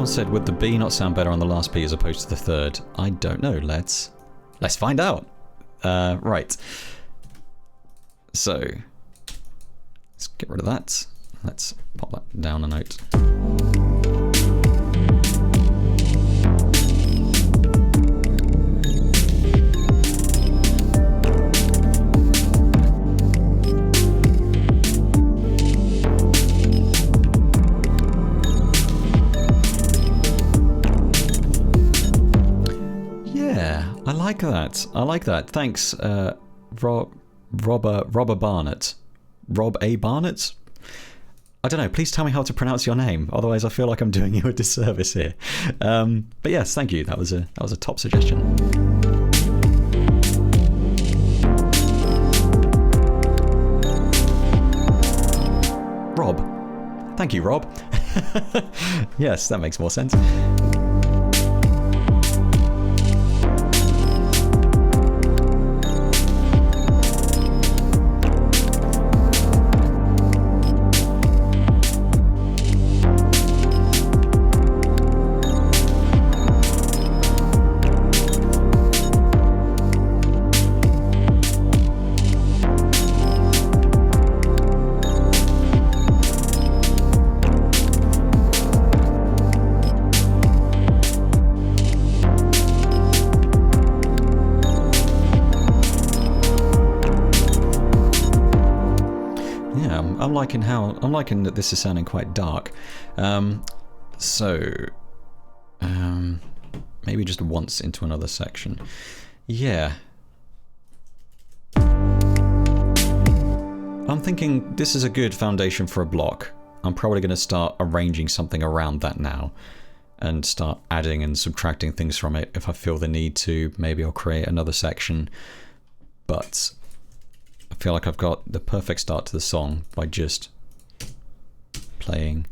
Said, would the B not sound better on the last B as opposed to the third? I don't know. Let's find out. Right. So let's get rid of that. Let's pop that down a note. I like that. Thanks, Robber Barnett. Rob A. Barnett? I don't know. Please tell me how to pronounce your name. Otherwise, I feel like I'm doing you a disservice here. But yes, thank you. That was a top suggestion. Rob. Thank you, Rob. Yes, that makes more sense. I'm liking that this is sounding quite dark. Maybe just once into another section. Yeah. I'm thinking this is a good foundation for a block. I'm probably going to start arranging something around that now and start adding and subtracting things from it if I feel the need to. Maybe I'll create another section, but I feel like I've got the perfect start to the song by just playing.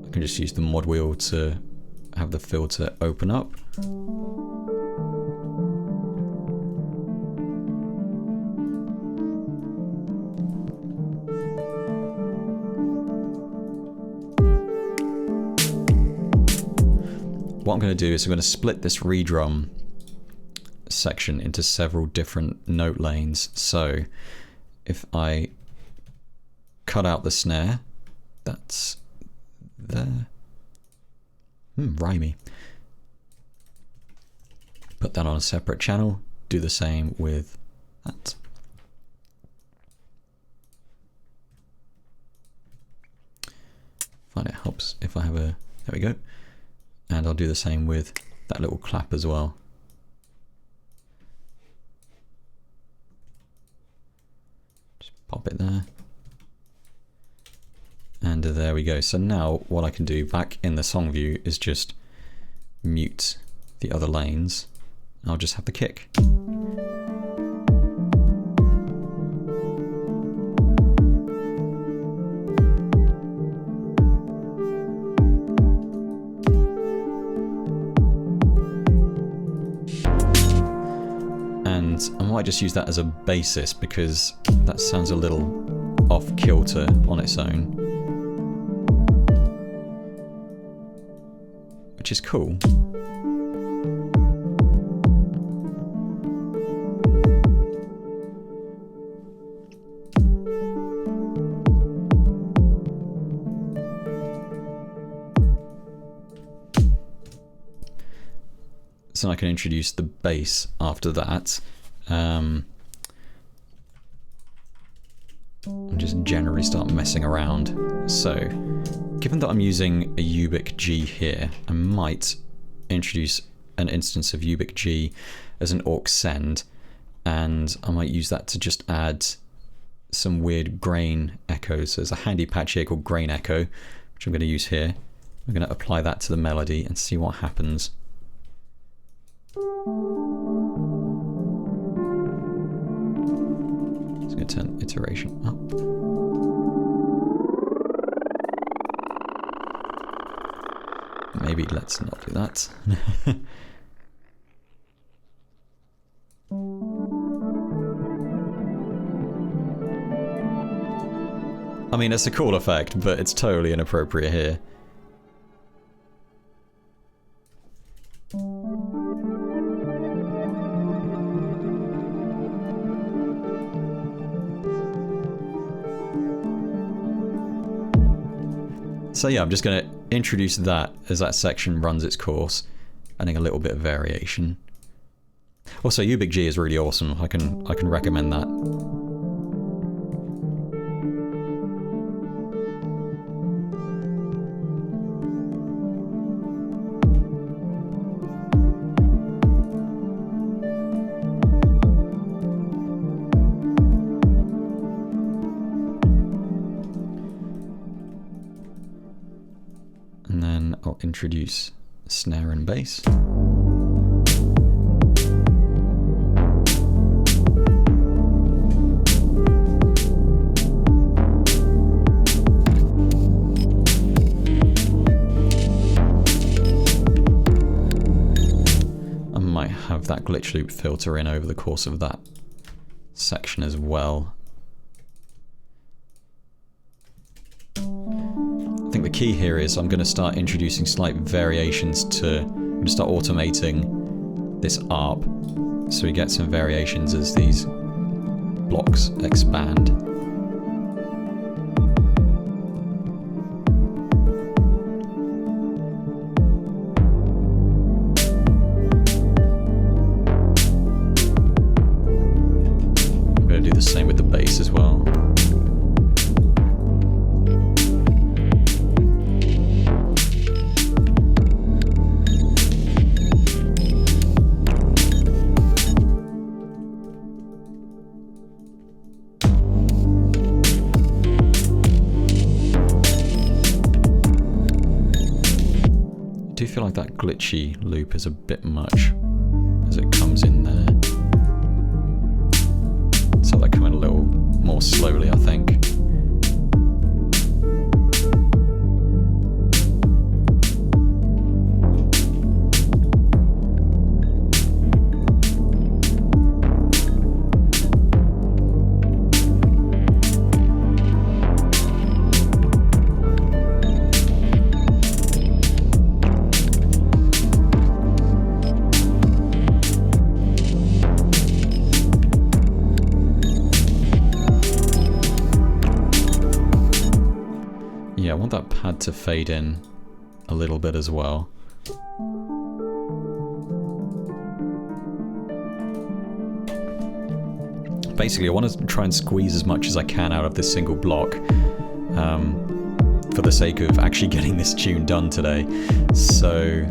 I can just use the mod wheel to have the filter open up. What I'm going to do is I'm going to split this redrum section into several different note lanes. So if I cut out the snare, that's there. Rhymey. Put that on a separate channel. Do the same with that. Find it helps if I have a... There we go. And I'll do the same with that little clap as well. Just pop it there. And there we go. So now what I can do back in the song view is just mute the other lanes. I'll just have the kick. I might just use that as a basis because that sounds a little off kilter on its own, which is cool. So I can introduce the bass after that. And just generally start messing around. So, given that I'm using a Ubik G here, I might introduce an instance of Ubik G as an aux send, and I might use that to just add some weird grain echoes. So there's a handy patch here called grain echo, which I'm going to use here. I'm going to apply that to the melody and see what happens. It's going to turn iteration up. Maybe let's not do that. I mean, it's a cool effect, but it's totally inappropriate here. So yeah, I'm just going to introduce that as that section runs its course, adding a little bit of variation. Also, Ubik G is really awesome. I can recommend that. And then I'll introduce snare and bass. I might have that glitch loop filter in over the course of that section as well. I think the key here is I'm going to start introducing slight variations to, I'm going to start automating this ARP so we get some variations as these blocks expand. I'm going to do the same with the bass as well. I do feel like that glitchy loop is a bit much as it comes in there. So that come in a little more slowly, I think. Yeah, I want that pad to fade in a little bit as well. Basically, I want to try and squeeze as much as I can out of this single block for the sake of actually getting this tune done today. So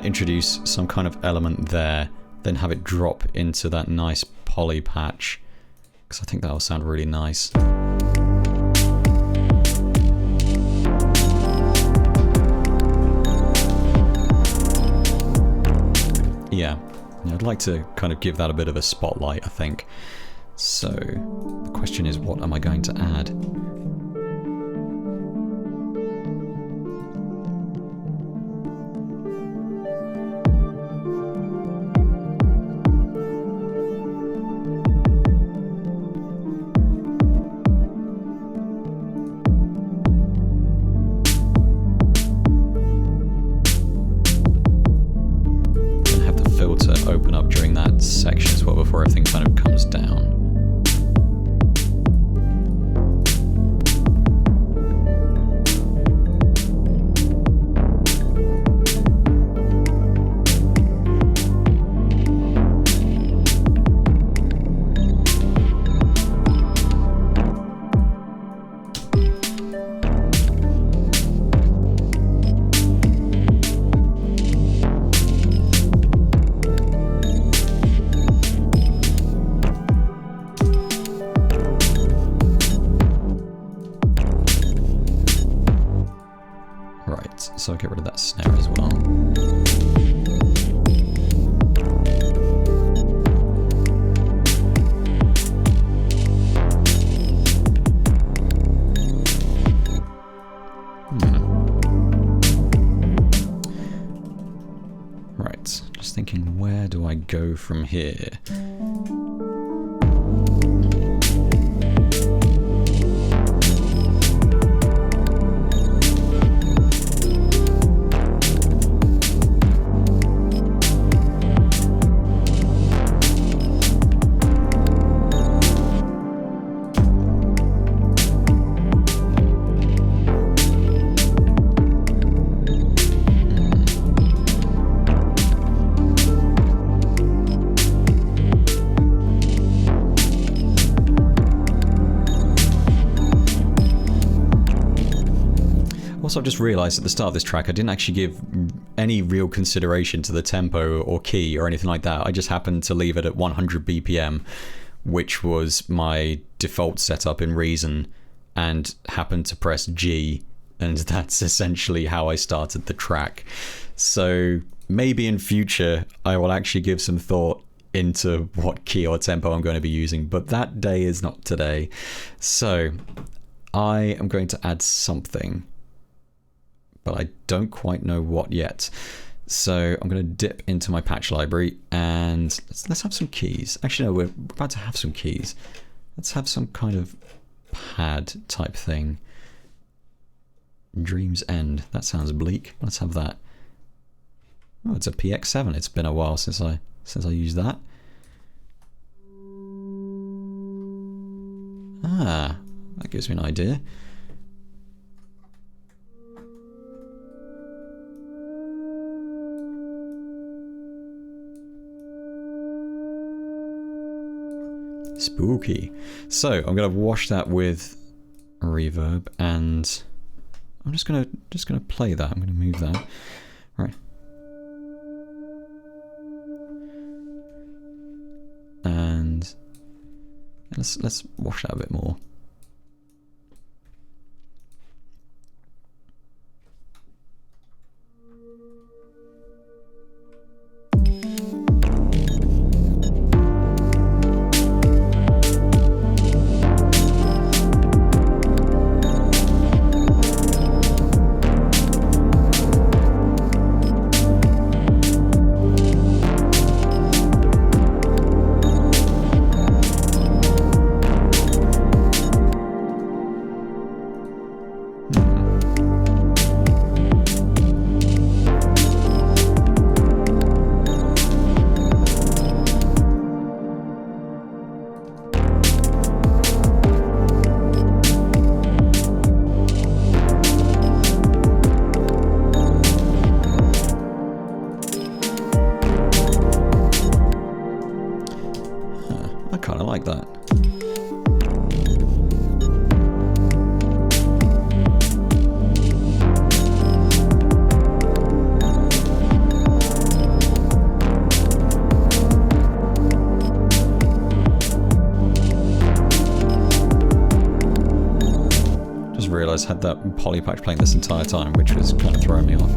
introduce some kind of element there, then have it drop into that nice poly patch, because I think that'll sound really nice. Yeah, I'd like to kind of give that a bit of a spotlight, I think. So, the question is, what am I going to add? Open up during that section as well before everything kind of comes down. So I'll get rid of that snare as well. Right, just thinking, where do I go from here? Also, I've just realised at the start of this track I didn't actually give any real consideration to the tempo or key or anything like that. I just happened to leave it at 100 BPM, which was my default setup in Reason, and happened to press G, and that's essentially how I started the track. So maybe in future I will actually give some thought into what key or tempo I'm going to be using, but that day is not today. So I am going to add something, but I don't quite know what yet. So I'm going to dip into my patch library and let's have some keys. Actually, no, we're about to have some keys. Let's have some kind of pad type thing. Dream's End. That sounds bleak. Let's have that. Oh, it's a PX7. It's been a while since I used that. Ah, that gives me an idea. Spooky. So I'm gonna wash that with reverb, and I'm just gonna play that. I'm gonna move that. Right. And let's wash that a bit more. realised I had that poly patch playing this entire time, which was kind of throwing me off.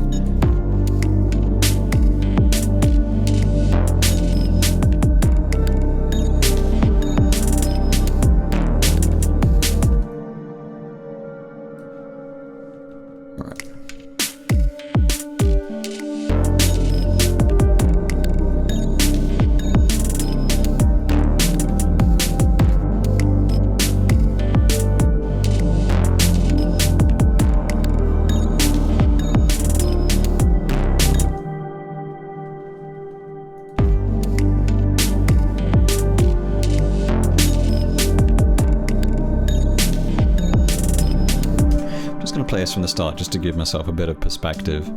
Play this from the start just to give myself a bit of perspective.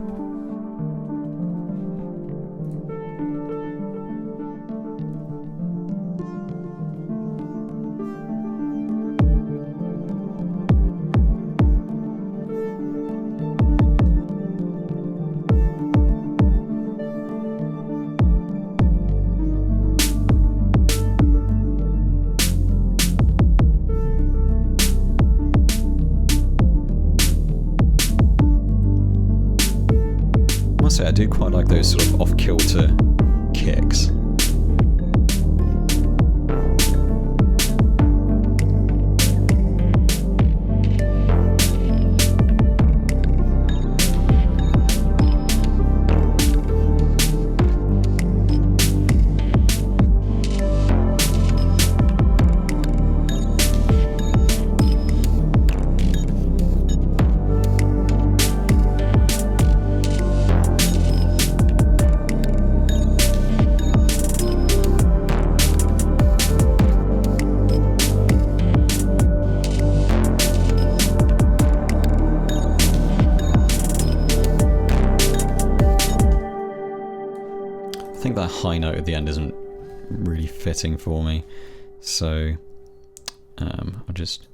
I do quite like those sort of off-kilter kicks. I think that high note at the end isn't really fitting for me, so I'll just...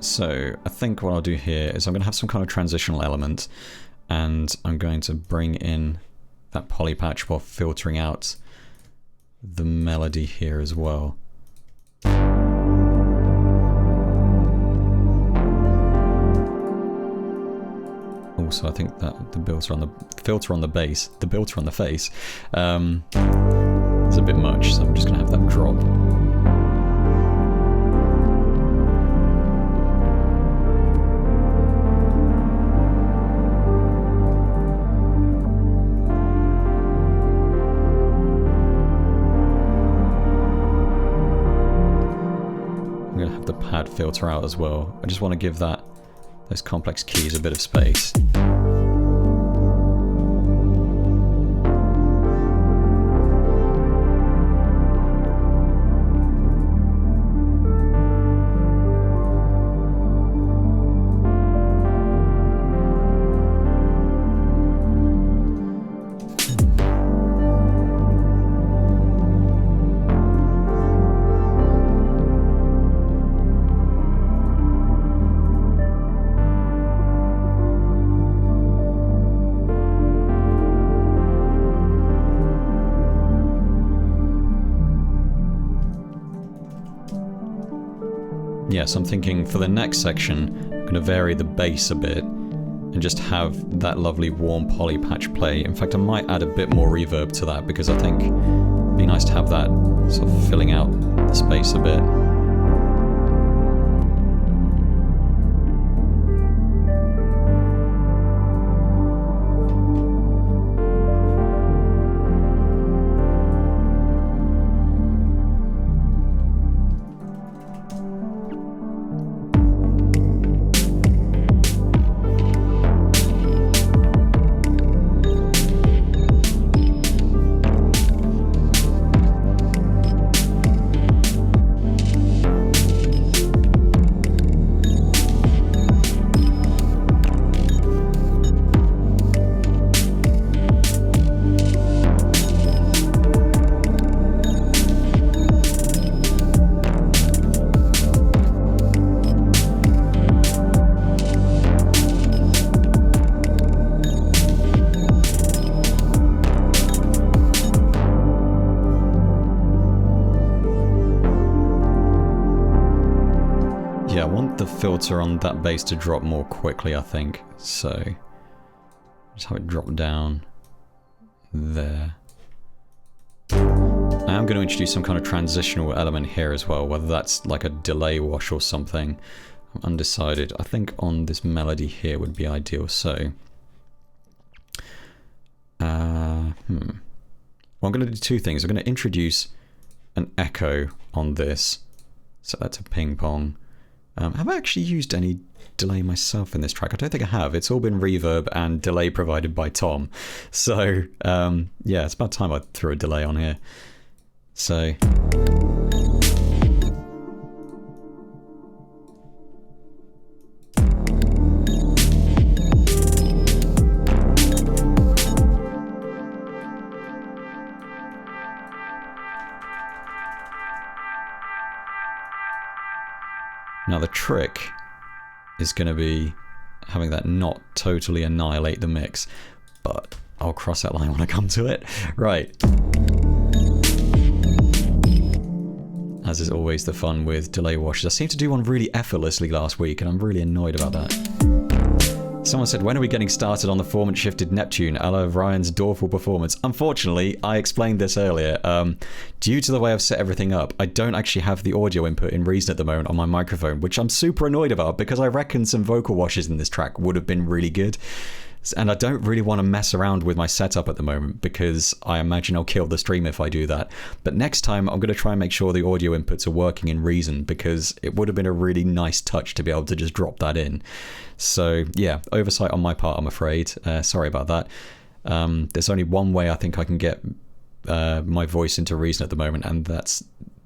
So I think what I'll do here is I'm going to have some kind of transitional element, and I'm going to bring in that poly patch while filtering out the melody here as well. Also, I think that the filter on the bass, the filter on the face, is a bit much, so I'm just going to have that drop. The pad filter out as well. I just want to give those complex keys a bit of space. Yes, I'm thinking for the next section, I'm going to vary the bass a bit and just have that lovely warm poly patch play. In fact, I might add a bit more reverb to that because I think it'd be nice to have that sort of filling out the space a bit. filter on that bass to drop more quickly, I think. So just have it drop down there. I am going to introduce some kind of transitional element here as well, whether that's like a delay wash or something. I'm undecided. I think on this melody here would be ideal. So, well, I'm going to do two things. I'm going to introduce an echo on this. So that's a ping pong. Have I actually used any delay myself in this track? I don't think I have. It's all been reverb and delay provided by Tom. So, yeah, it's about time I threw a delay on here. So... Now the trick is going to be having that not totally annihilate the mix, but I'll cross that line when I come to it. Right. As is always the fun with delay washes. I seemed to do one really effortlessly last week, and I'm really annoyed about that. Someone said, when are we getting started on the formant-shifted Neptune, a la Ryan's Dorful performance? Unfortunately, I explained this earlier. Due to the way I've set everything up, I don't actually have the audio input in Reason at the moment on my microphone, which I'm super annoyed about because I reckon some vocal washes in this track would have been really good. And I don't really want to mess around with my setup at the moment because I imagine I'll kill the stream if I do that. But next time I'm going to try and make sure the audio inputs are working in Reason because it would have been a really nice touch to be able to just drop that in. So yeah, oversight on my part, I'm afraid. Sorry about that. There's only one way I think I can get my voice into Reason at the moment, and that's...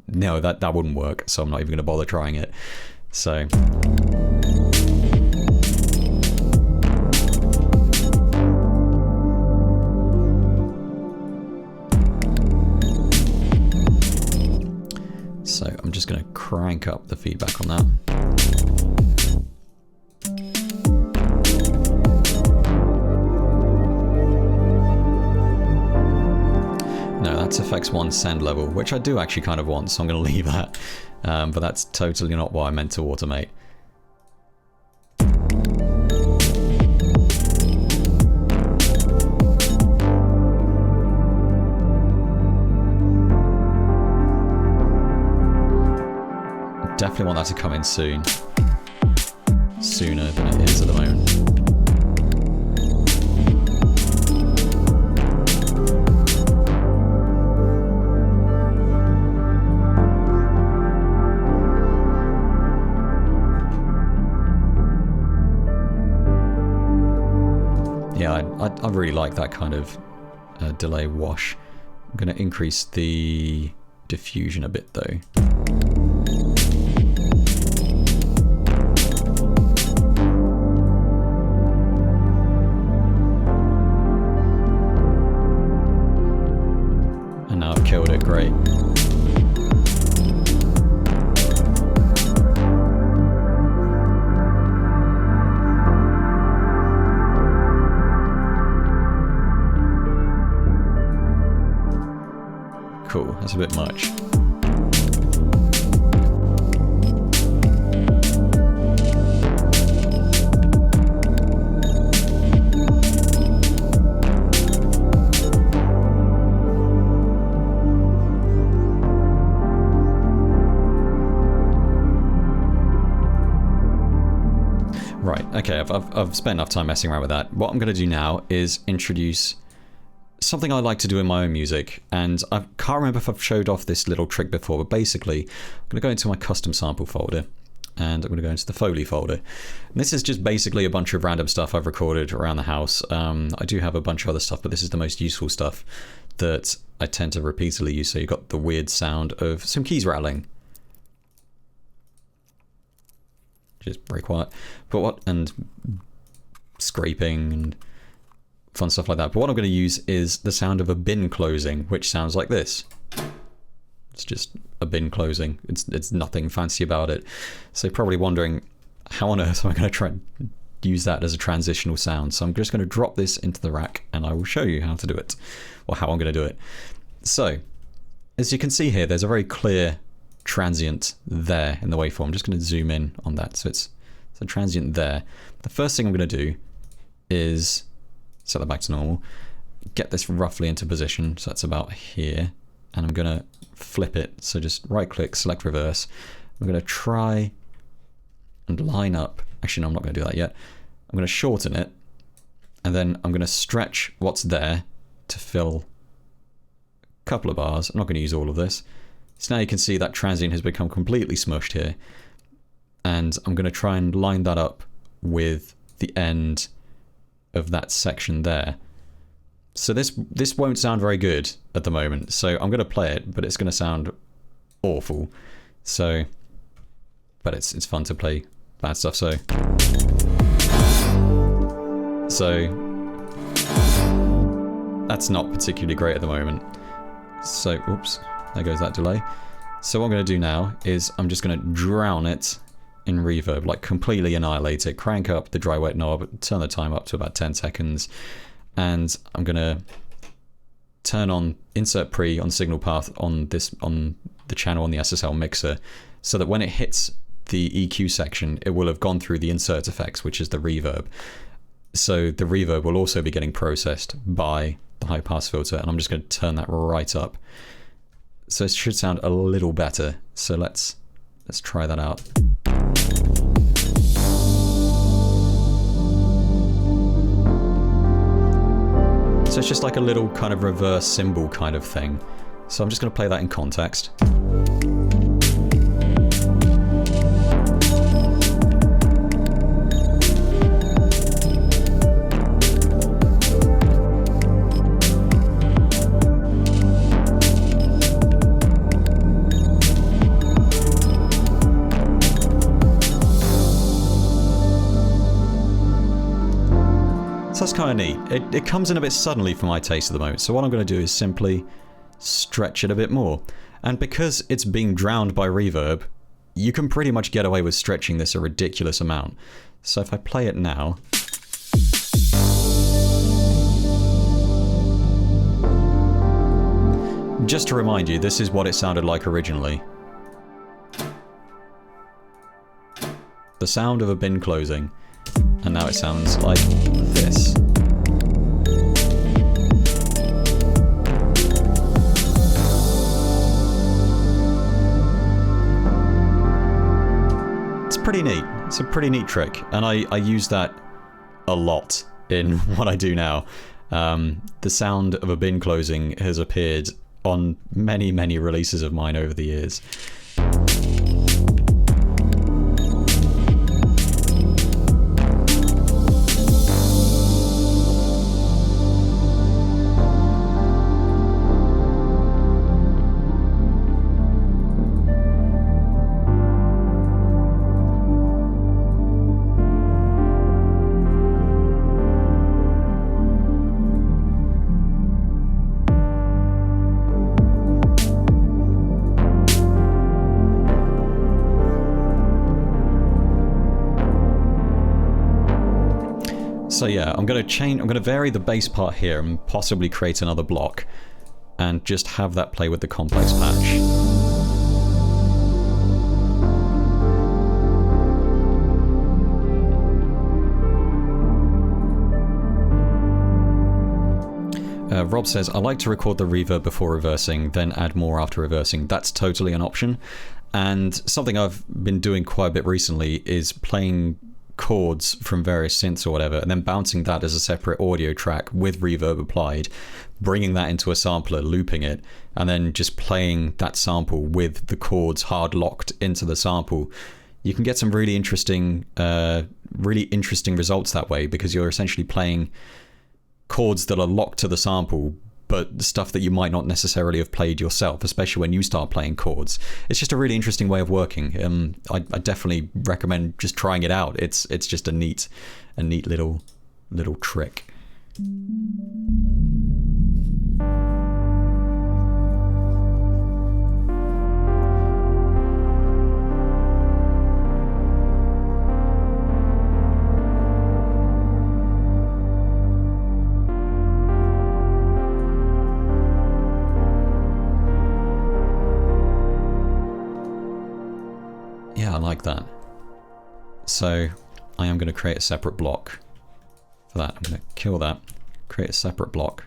No, that wouldn't work, so I'm not even going to bother trying it. So... So I'm just going to crank up the feedback on that. No, that's FX1 send level, which I do actually kind of want, so I'm going to leave that. But that's totally not what I meant to automate. Definitely want that to come in soon. Sooner than it is at the moment. Yeah, I really like that kind of delay wash. I'm going to increase the diffusion a bit though. Killed it, great. Cool, that's a bit much. Okay, I've spent enough time messing around with that. What I'm going to do now is introduce something I like to do in my own music, and I can't remember if I've showed off this little trick before, but basically I'm going to go into my custom sample folder, and I'm going to go into the Foley folder. And this is just basically a bunch of random stuff I've recorded around the house. I do have a bunch of other stuff, but this is the most useful stuff that I tend to repeatedly use. So you've got the weird sound of some keys rattling. Just very quiet, and scraping and fun stuff like that. But what I'm going to use is the sound of a bin closing, which sounds like this. It's just a bin closing. It's nothing fancy about it. So you're probably wondering, how on earth am I going to try and use that as a transitional sound? So I'm just going to drop this into the rack, and I will show you how to do it, or how I'm going to do it. So, as you can see here, there's a very clear transient there in the waveform. I'm just going to zoom in on that. So it's So transient there. The first thing I'm going to do is set that back to normal, get this roughly into position, so that's about here, and I'm going to flip it, so just right click, select reverse. I'm going to try and line up, actually no, I'm not going to do that yet. I'm going to shorten it, and then I'm going to stretch what's there to fill a couple of bars. I'm not going to use all of this. So now you can see that transient has become completely smushed here, and I'm going to try and line that up with the end of that section there. So this won't sound very good at the moment, so I'm going to play it, but it's going to sound awful. So, but it's fun to play bad stuff. So that's not particularly great at the moment. So, oops, there goes that delay. So what I'm going to do now is I'm just going to drown it in reverb, like completely annihilate it, crank up the dry wet knob, turn the time up to about 10 seconds, and I'm going to turn on insert pre on signal path on the channel on the SSL mixer, so that when it hits the EQ section, it will have gone through the insert effects, which is the reverb. So the reverb will also be getting processed by the high pass filter, and I'm just going to turn that right up. So it should sound a little better. So let's try that out. So it's just like a little kind of reverse cymbal kind of thing. So I'm just going to play that in context. That's kind of neat. It comes in a bit suddenly for my taste at the moment, so what I'm going to do is simply stretch it a bit more. And because it's being drowned by reverb, you can pretty much get away with stretching this a ridiculous amount. So if I play it now... Just to remind you, this is what it sounded like originally. The sound of a bin closing. And now it sounds like this. It's pretty neat. It's a pretty neat trick, and I use that a lot in what I do now. The sound of a bin closing has appeared on many, many releases of mine over the years. So yeah, I'm going to vary the bass part here and possibly create another block and just have that play with the complex patch. Rob says, I like to record the reverb before reversing, then add more after reversing. That's totally an option. And something I've been doing quite a bit recently is playing chords from various synths or whatever, and then bouncing that as a separate audio track with reverb applied, bringing that into a sampler, looping it, and then just playing that sample with the chords hard locked into the sample. You can get some really interesting results that way, because you're essentially playing chords that are locked to the sample, but stuff that you might not necessarily have played yourself, especially when you start playing chords. It's just a really interesting way of working. I definitely recommend just trying it out. It's just a neat little trick. Yeah, I like that. So I am going to create a separate block for that. I'm going to kill that, create a separate block,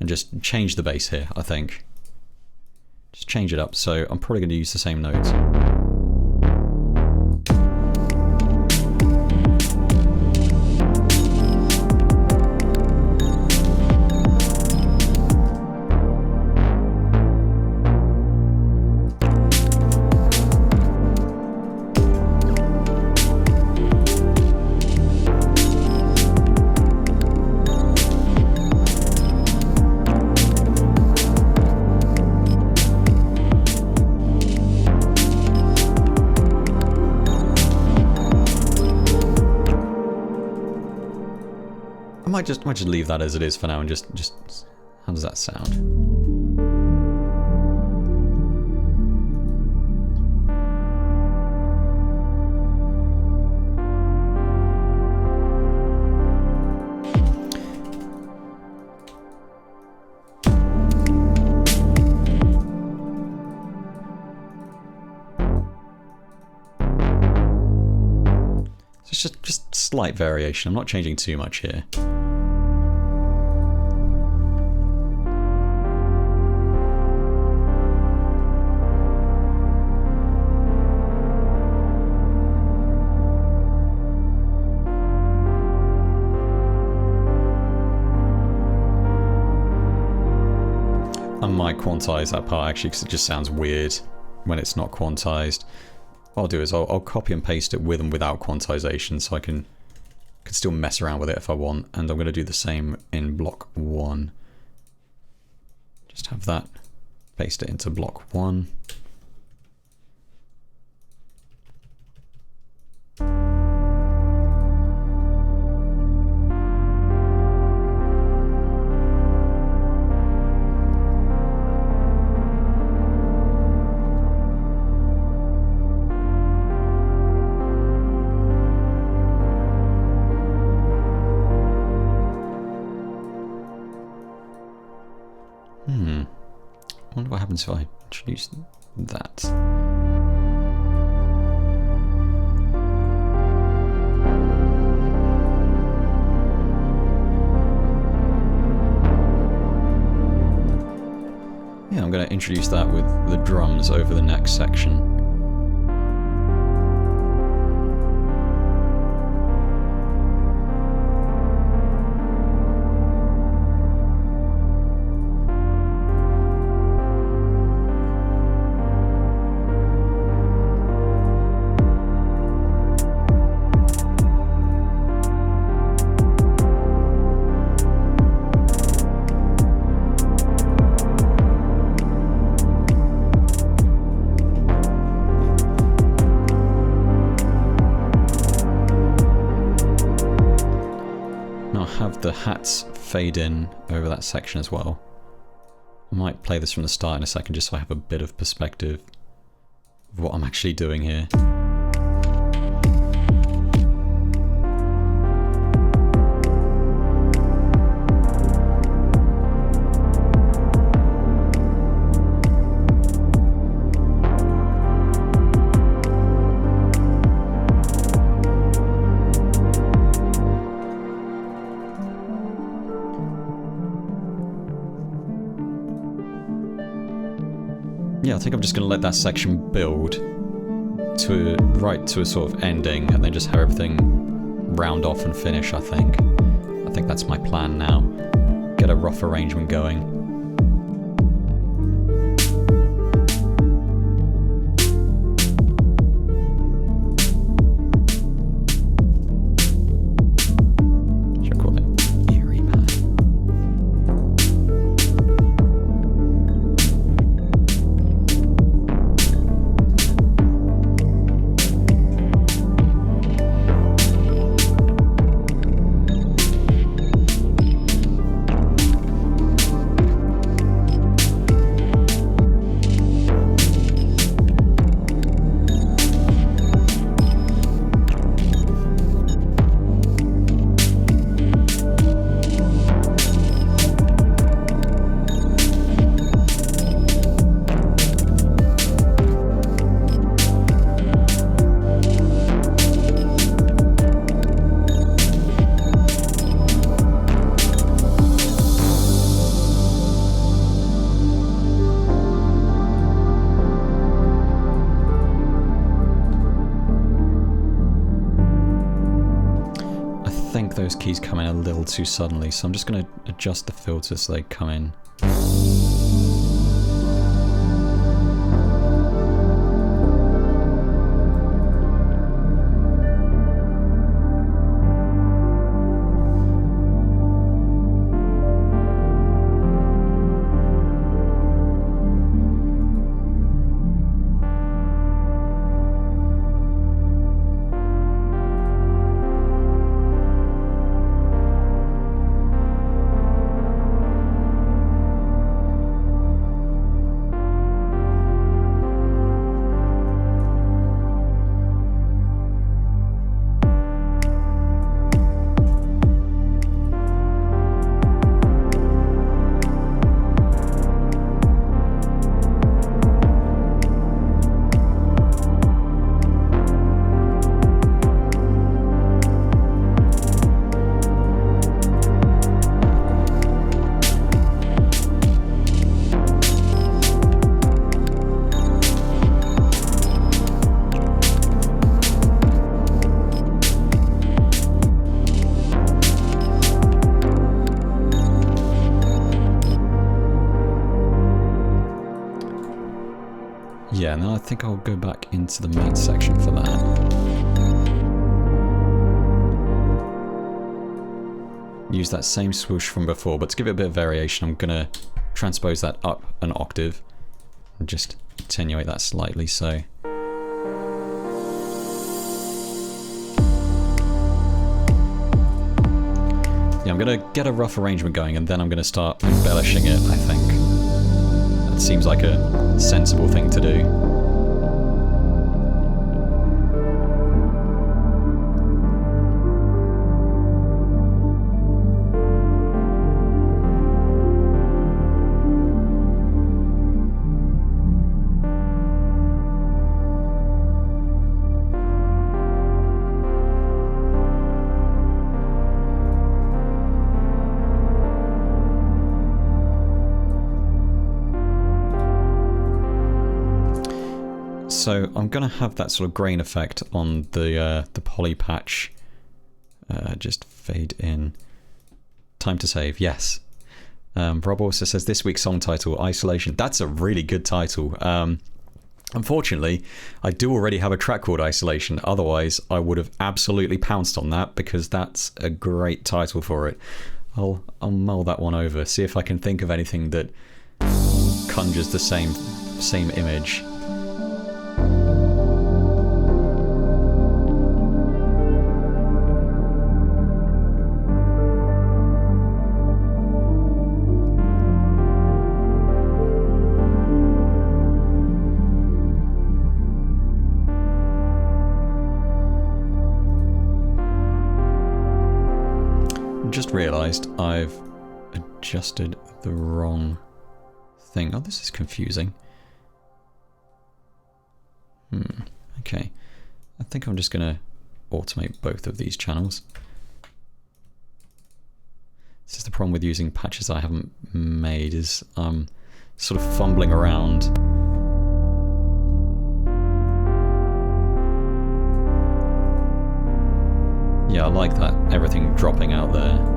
and just change the bass here, I think. Just change it up. So I'm probably going to use the same notes. I might just leave that as it is for now and just how does that sound? So it's just slight variation. I'm not changing too much here. I might quantize that part actually because it just sounds weird when it's not quantized. What I'll do is I'll copy and paste it with and without quantization so I can still mess around with it if I want. And I'm going to do the same in block 1. Just have that, paste it into block 1. I wonder what happens if I introduce that. Yeah, I'm going to introduce that with the drums over the next section. The hats fade in over that section as well. I might play this from the start in a second just so I have a bit of perspective of what I'm actually doing here. Yeah, I think I'm just going to let that section build to right to a sort of ending and then just have everything round off and finish, I think. I think that's my plan now. Get a rough arrangement going. those keys come in a little too suddenly, so I'm just going to adjust the filter so they come in. Yeah, now I think I'll go back into the main section for that. Use that same swoosh from before, but to give it a bit of variation, I'm gonna transpose that up an octave and just attenuate that slightly, so. Yeah, I'm gonna get a rough arrangement going and then I'm gonna start embellishing it, I think. That seems like a sensible thing to do. So I'm going to have that sort of grain effect on the poly patch. Just fade in. Time to save, yes. Rob also says this week's song title, Isolation. That's a really good title. Unfortunately, I do already have a track called Isolation. Otherwise, I would have absolutely pounced on that because that's a great title for it. I'll mull that one over. See if I can think of anything that conjures the same image. Just realised I've adjusted the wrong thing. Oh, this is confusing. Okay. I think I'm just going to automate both of these channels. This is the problem with using patches I haven't made, is I'm sort of fumbling around. Yeah, I like that, everything dropping out there.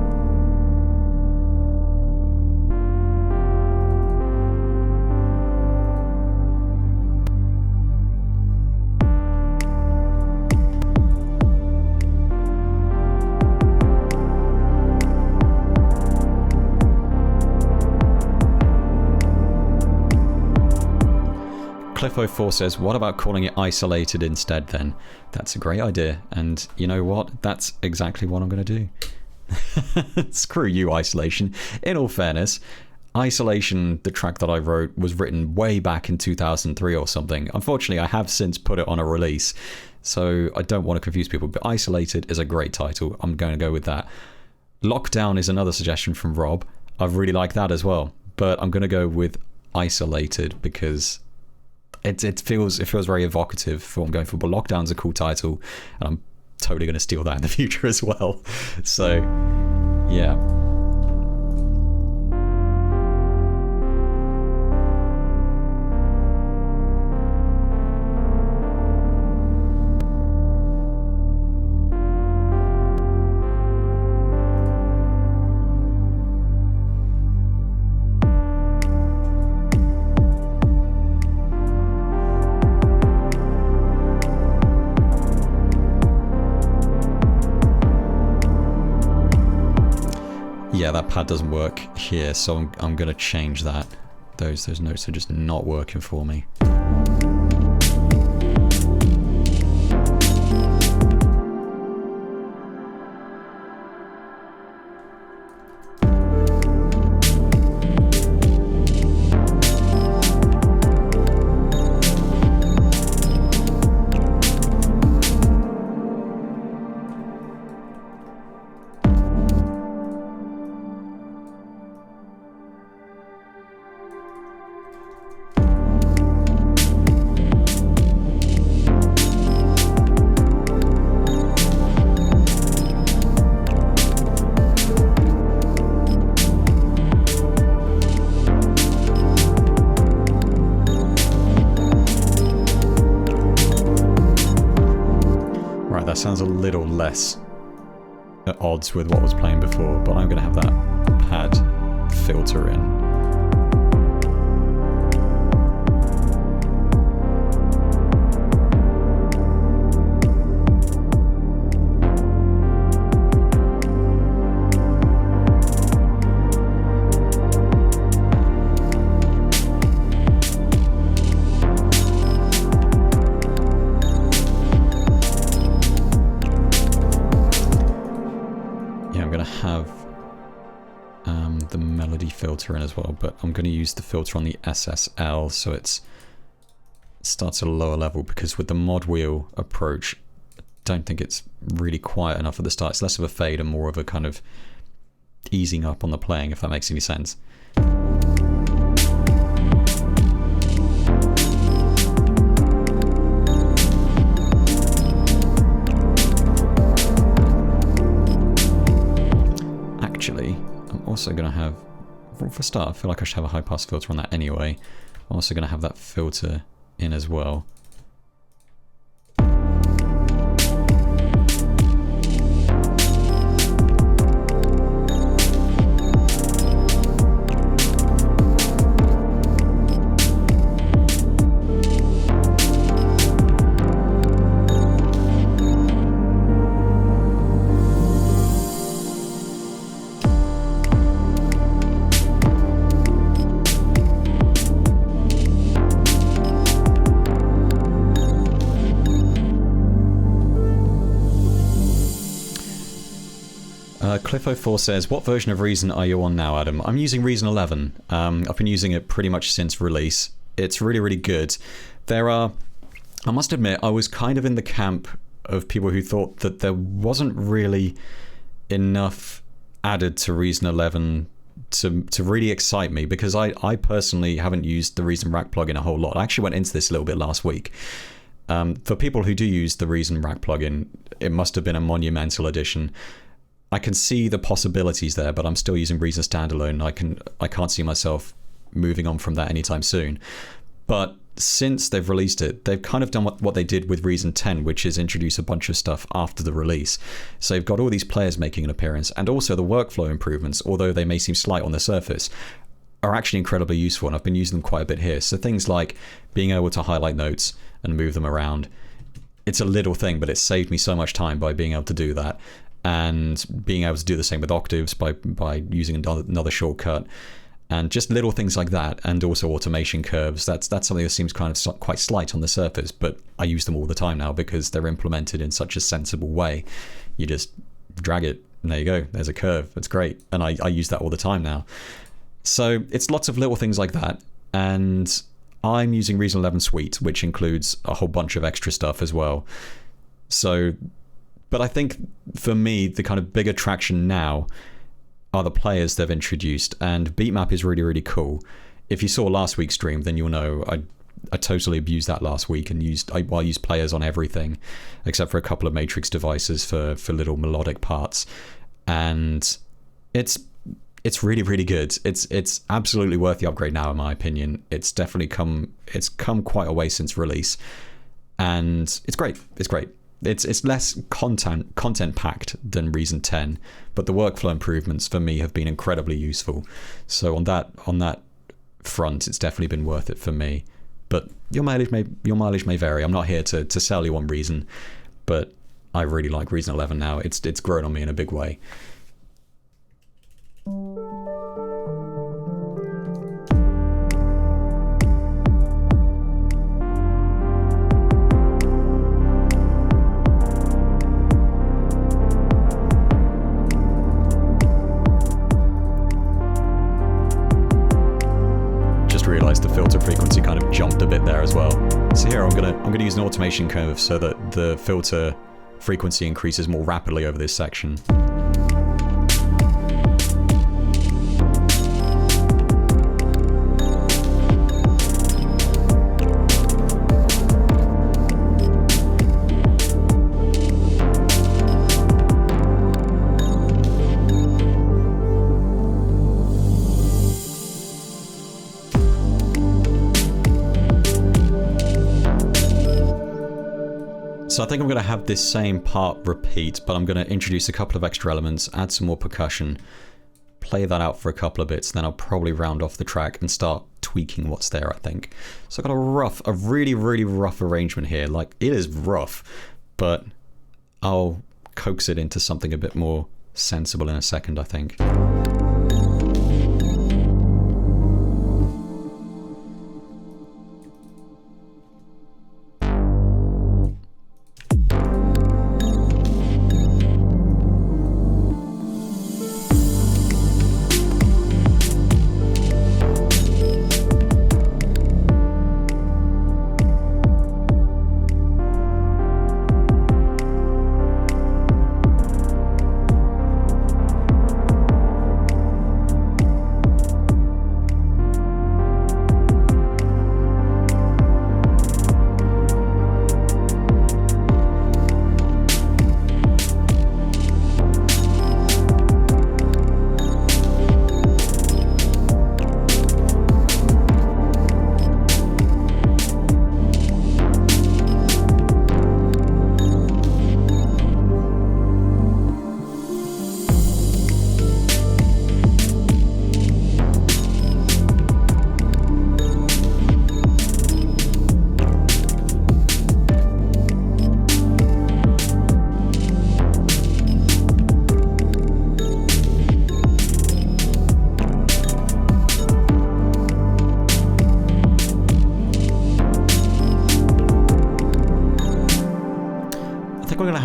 Cliff04 says, what about calling it Isolated instead then? That's a great idea. And you know what? That's exactly what I'm going to do. Screw you, Isolation. In all fairness, Isolation, the track that I wrote, was written way back in 2003 or something. Unfortunately, I have since put it on a release, so I don't want to confuse people, but Isolated is a great title. I'm going to go with that. Lockdown is another suggestion from Rob. I really like that as well, but I'm going to go with Isolated because it feels very evocative for what I'm going for. But Lockdown's a cool title, and I'm totally going to steal that in the future as well. So, yeah. that pad doesn't work here, so I'm going to change that. Those notes are just not working for me. Sounds a little less at odds with what was playing before, but I'm going to have that pad filter in. The melody filter in as well, but I'm going to use the filter on the SSL so it starts at a lower level, because with the mod wheel approach I don't think it's really quiet enough at the start. It's less of a fade and more of a kind of easing up on the playing, if that makes any sense. Actually, I'm also going to have, for a start, I feel like I should have a high pass filter on that anyway. I'm also going to have that filter in as well. Cliff04 says, what version of Reason are you on now, Adam? I'm using Reason 11. I've been using it pretty much since release. It's really, really good. I must admit, I was kind of in the camp of people who thought that there wasn't really enough added to Reason 11 to really excite me, because I personally haven't used the Reason Rack plugin a whole lot. I actually went into this a little bit last week. For people who do use the Reason Rack plugin, it must have been a monumental addition. I can see the possibilities there, but I'm still using Reason standalone. I can't see myself moving on from that anytime soon. But since they've released it, they've kind of done what they did with Reason 10, which is introduce a bunch of stuff after the release. So you've got all these players making an appearance, and also the workflow improvements, although they may seem slight on the surface, are actually incredibly useful, and I've been using them quite a bit here. So things like being able to highlight notes and move them around. It's a little thing, but it saved me so much time by being able to do that. And being able to do the same with octaves by using another shortcut, and just little things like that, and also automation curves. That's something that seems kind of quite slight on the surface, but I use them all the time now because they're implemented in such a sensible way. You just drag it, and there you go. There's a curve. It's great, and I use that all the time now. So it's lots of little things like that, and I'm using Reason 11 Suite, which includes a whole bunch of extra stuff as well. So. But I think for me, the kind of big attraction now are the players they've introduced, and Beatmap is really, really cool. If you saw last week's stream, then you'll know I totally abused that last week and used players on everything, except for a couple of Matrix devices for little melodic parts, and it's really, really good. It's absolutely worth the upgrade now, in my opinion. It's definitely come quite a way since release, and it's great. It's great. It's less content packed than Reason 10, but the workflow improvements for me have been incredibly useful. So on that front, it's definitely been worth it for me. But your mileage may vary. I'm not here to sell you on Reason, but I really like Reason 11 now. It's grown on me in a big way. Realized the filter frequency kind of jumped a bit there as well. So here I'm gonna use an automation curve so that the filter frequency increases more rapidly over this section. So I think I'm going to have this same part repeat, but I'm going to introduce a couple of extra elements, add some more percussion, play that out for a couple of bits, then I'll probably round off the track and start tweaking what's there, I think. So I've got a really, really rough arrangement here. Like, it is rough, but I'll coax it into something a bit more sensible in a second, I think.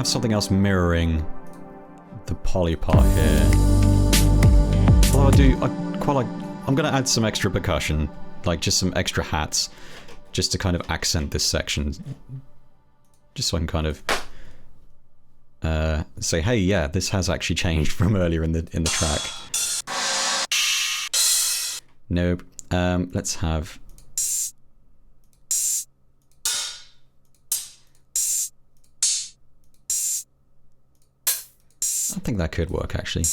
Something else mirroring the poly part here. Well, I'm going to add some extra percussion, like just some extra hats, just to kind of accent this section, just so I can kind of say, hey, yeah, this has actually changed from earlier in the track. Nope. Let's have. I think that could work, actually.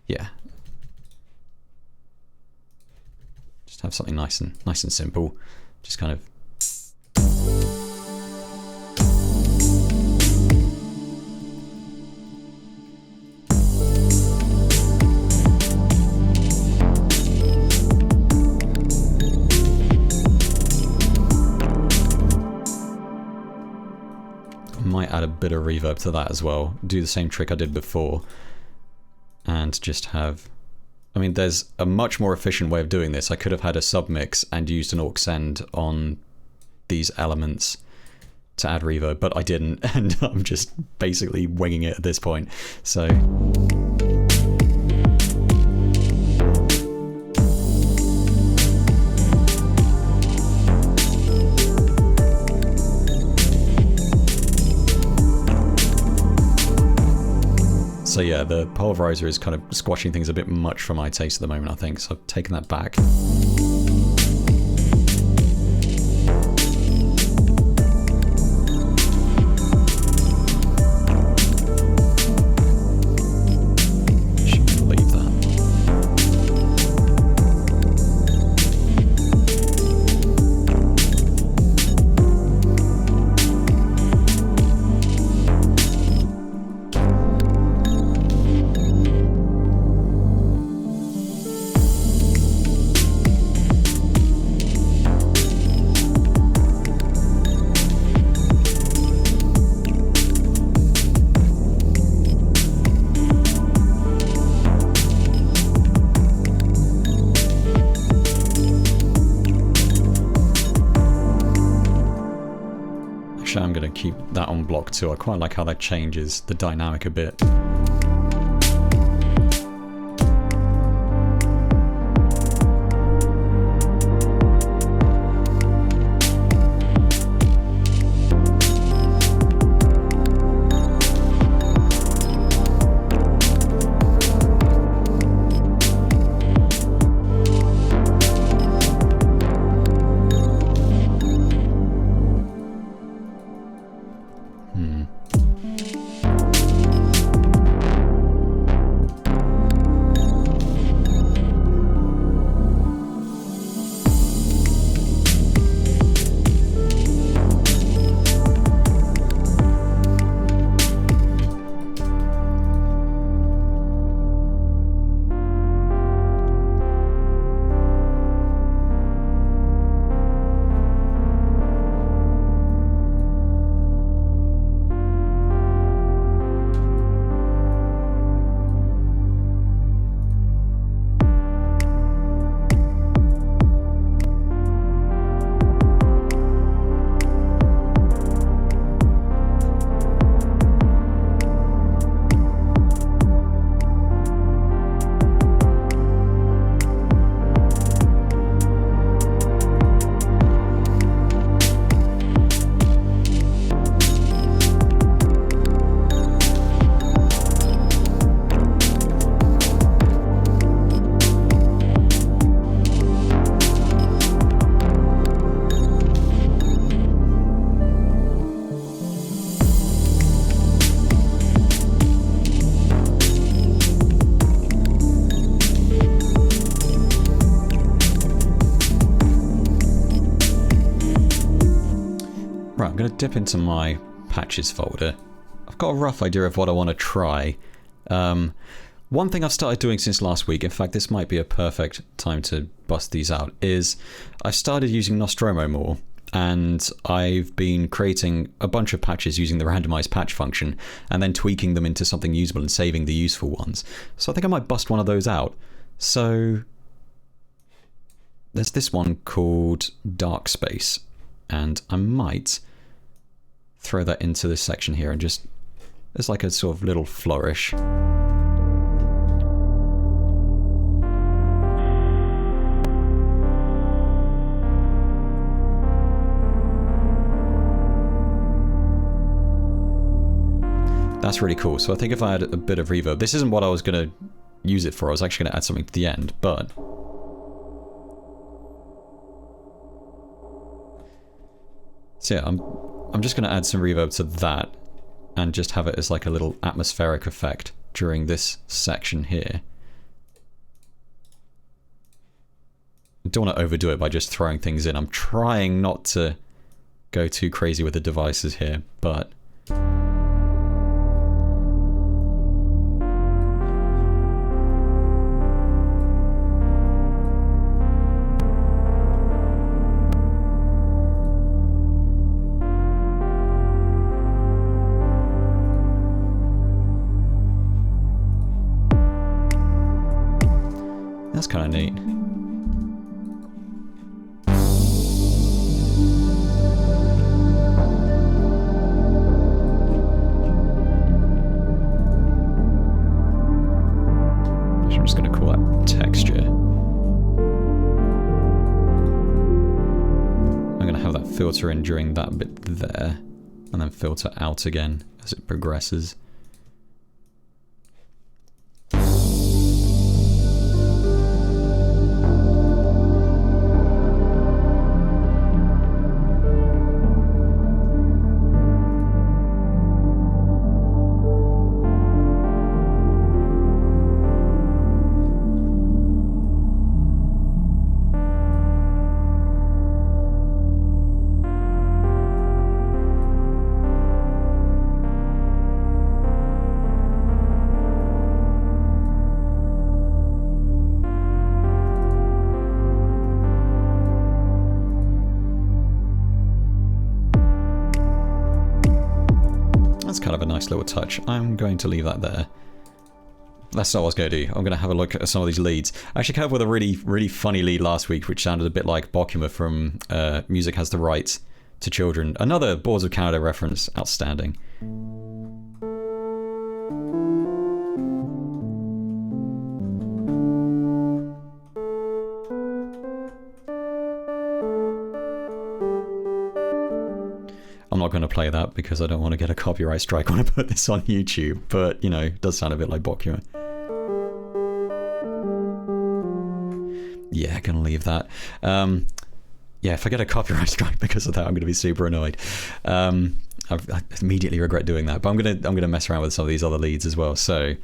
Yeah. Just have something nice and simple. Just kind of. Might add a bit of reverb to that as well. Do the same trick I did before. And just have... I mean, there's a much more efficient way of doing this. I could have had a submix and used an aux send on these elements to add reverb, but I didn't, and I'm just basically winging it at this point. So... So yeah, the polarizer is kind of squashing things a bit much for my taste at the moment, I think, so I've taken that back. going to keep that on block too. I quite like how that changes the dynamic a bit. Right, I'm going to dip into my patches folder. I've got a rough idea of what I want to try. One thing I've started doing since last week, in fact this might be a perfect time to bust these out, is I've started using Nostromo more, and I've been creating a bunch of patches using the randomized patch function and then tweaking them into something usable and saving the useful ones. So I think I might bust one of those out. So there's this one called Dark Space, and I might throw that into this section here and just, there's like a sort of little flourish. That's really cool. So I think if I add a bit of reverb, this isn't what I was going to use it for. I was actually going to add something to the end, but so yeah, I'm just going to add some reverb to that and just have it as like a little atmospheric effect during this section here. I don't want to overdo it by just throwing things in. I'm trying not to go too crazy with the devices here, but that's kind of neat. I'm just going to call that texture. I'm going to have that filter in during that bit there, and then filter out again as it progresses. That's kind of a nice little touch. I'm going to leave that there. That's not what I was going to do. I'm going to have a look at some of these leads. I actually came up with a really funny lead last week, which sounded a bit like Bokuma from Music Has the Right to children. Another Boards of Canada reference. Outstanding. I'm not going to play that because I don't want to get a copyright strike when I put this on YouTube, but, you know, it does sound a bit like Bokuma. Yeah, gonna leave that. Yeah, if I get a copyright strike because of that, I'm going to be super annoyed. I immediately regret doing that, but I'm gonna mess around with some of these other leads as well. So,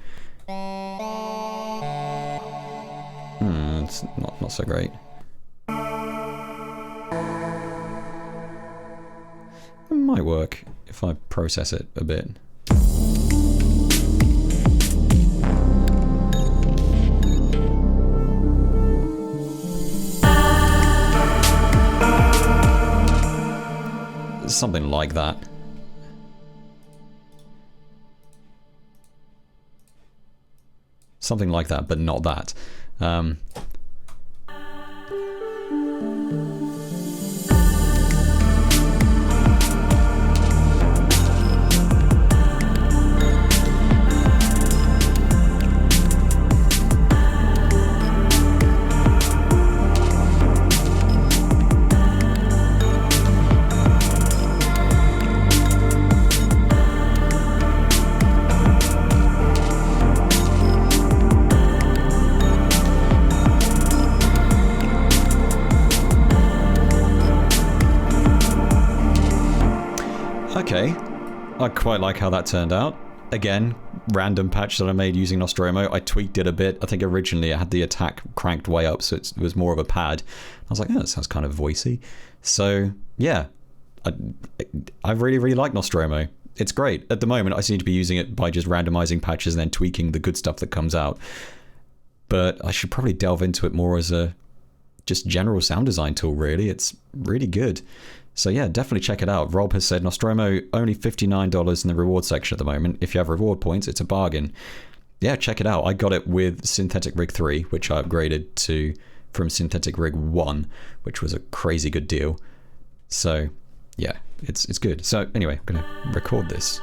it's not so great. It might work if I process it a bit. Something like that. Something like that, but not that. Okay, I quite like how that turned out. Again, random patch that I made using Nostromo. I tweaked it a bit. I think originally I had the attack cranked way up, so it was more of a pad. I was like, oh, that sounds kind of voicey. So, yeah, I really, really like Nostromo. It's great. At the moment, I seem to be using it by just randomizing patches and then tweaking the good stuff that comes out. But I should probably delve into it more as a just general sound design tool, really. It's really good. So yeah, definitely check it out. Rob has said Nostromo only $59 in the reward section at the moment. If you have reward points, it's a bargain. Yeah, check it out. I got it with Synthetic Rig 3, which I upgraded to from Synthetic Rig 1, which was a crazy good deal. So yeah, it's good. So anyway, I'm going to record this.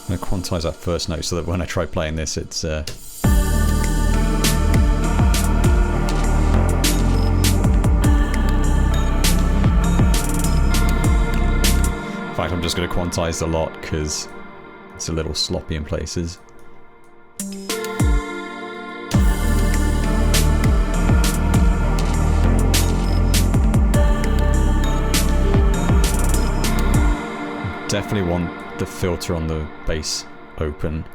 I'm going to quantize that first note so that when I try playing this, it's... In fact, I'm just going to quantize a lot because it's a little sloppy in places. Definitely want the filter on the bass open.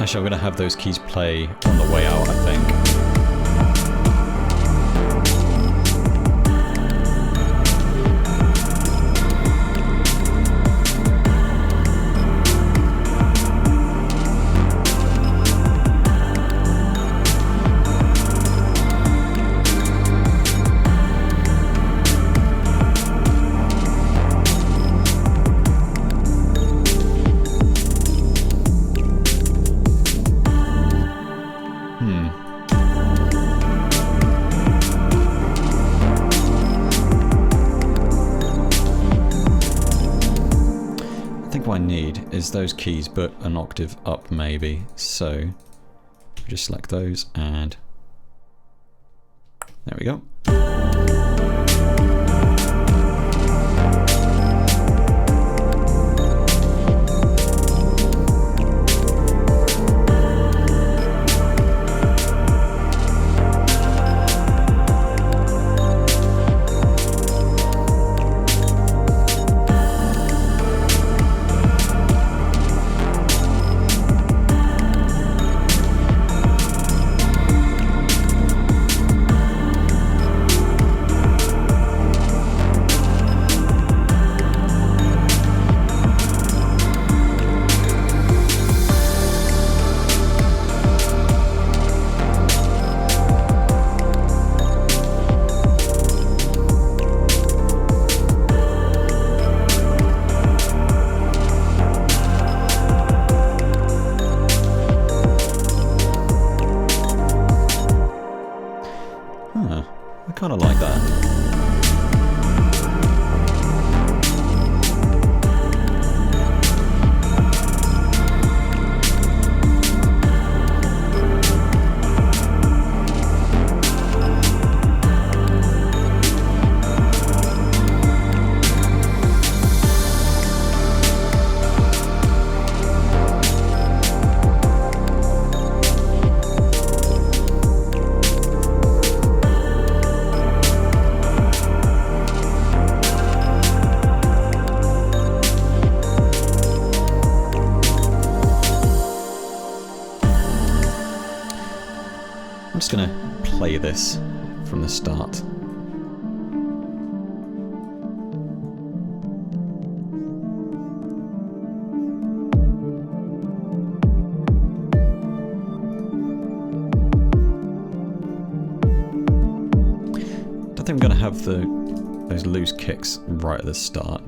Actually, I'm going to have those keys play on the way out, I think. Is those keys but an octave up maybe, so just select those and There we go. I kind of like that. I'm just going to play this from the start. I don't think I'm going to have those loose kicks right at the start.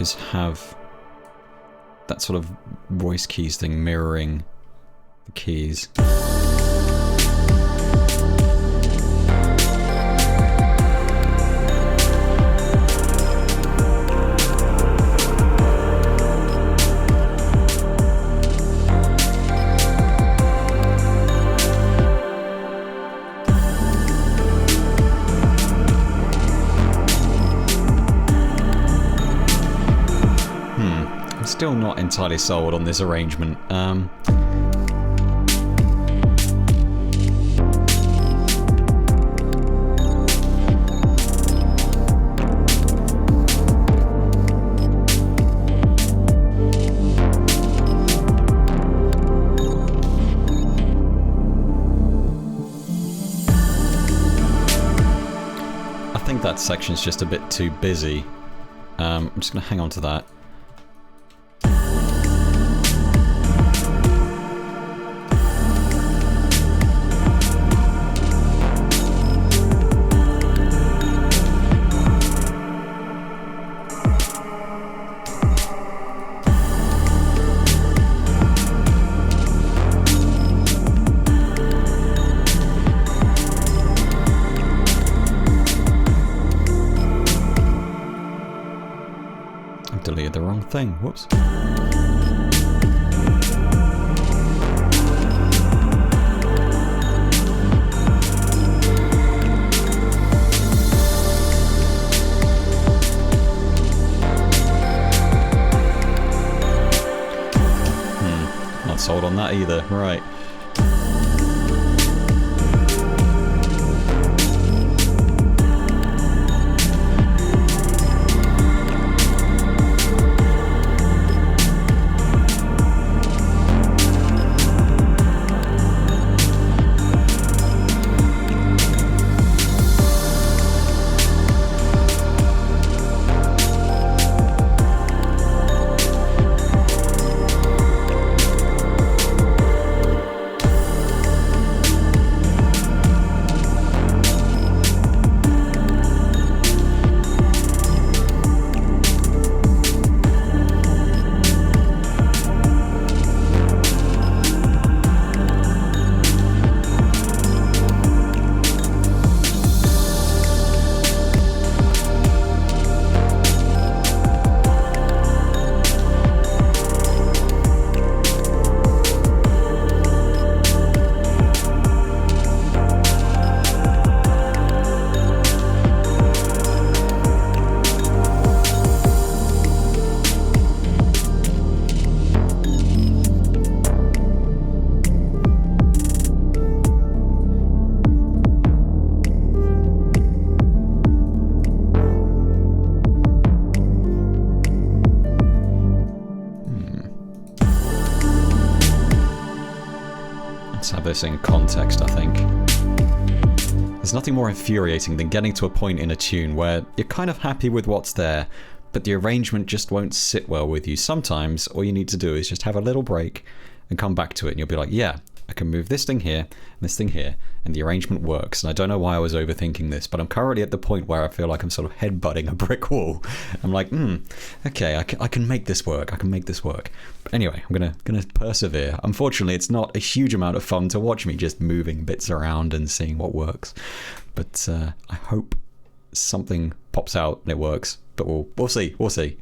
is have that sort of voice keys thing mirroring the keys. Still not entirely sold on this arrangement. I think that section's just a bit too busy. I'm just going to hang on to that. Deleted the wrong thing. Whoops. Not sold on that either. Right. Let's have this in context, I think. There's nothing more infuriating than getting to a point in a tune where you're kind of happy with what's there, but the arrangement just won't sit well with you. Sometimes all you need to do is just have a little break and come back to it, and you'll be like, yeah, I can move this thing here and this thing here, and the arrangement works. And I don't know why I was overthinking this, but I'm currently at the point where I feel like I'm sort of headbutting a brick wall. I'm like, okay, I can make this work. I can make this work. But anyway, I'm gonna persevere. Unfortunately, it's not a huge amount of fun to watch me just moving bits around and seeing what works. But I hope something pops out and it works. But we'll see. We'll see.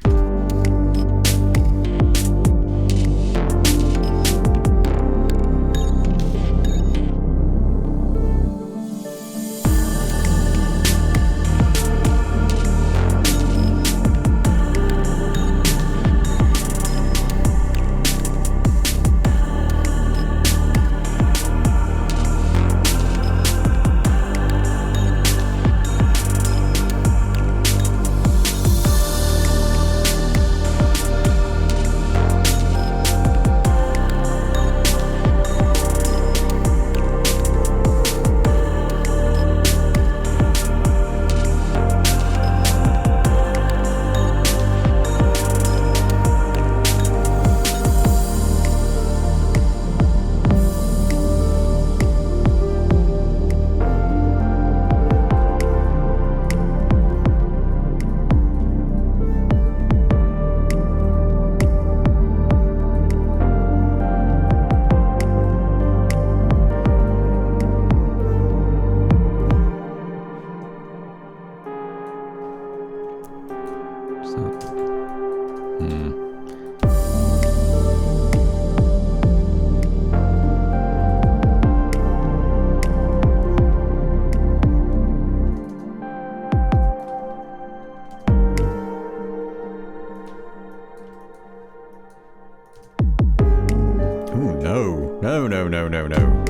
No, no, no, no, no, no.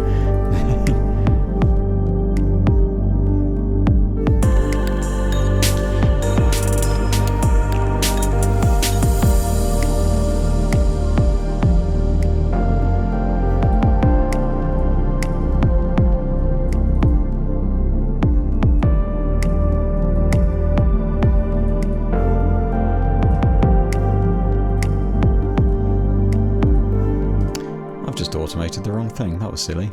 Automated the wrong thing. That was silly.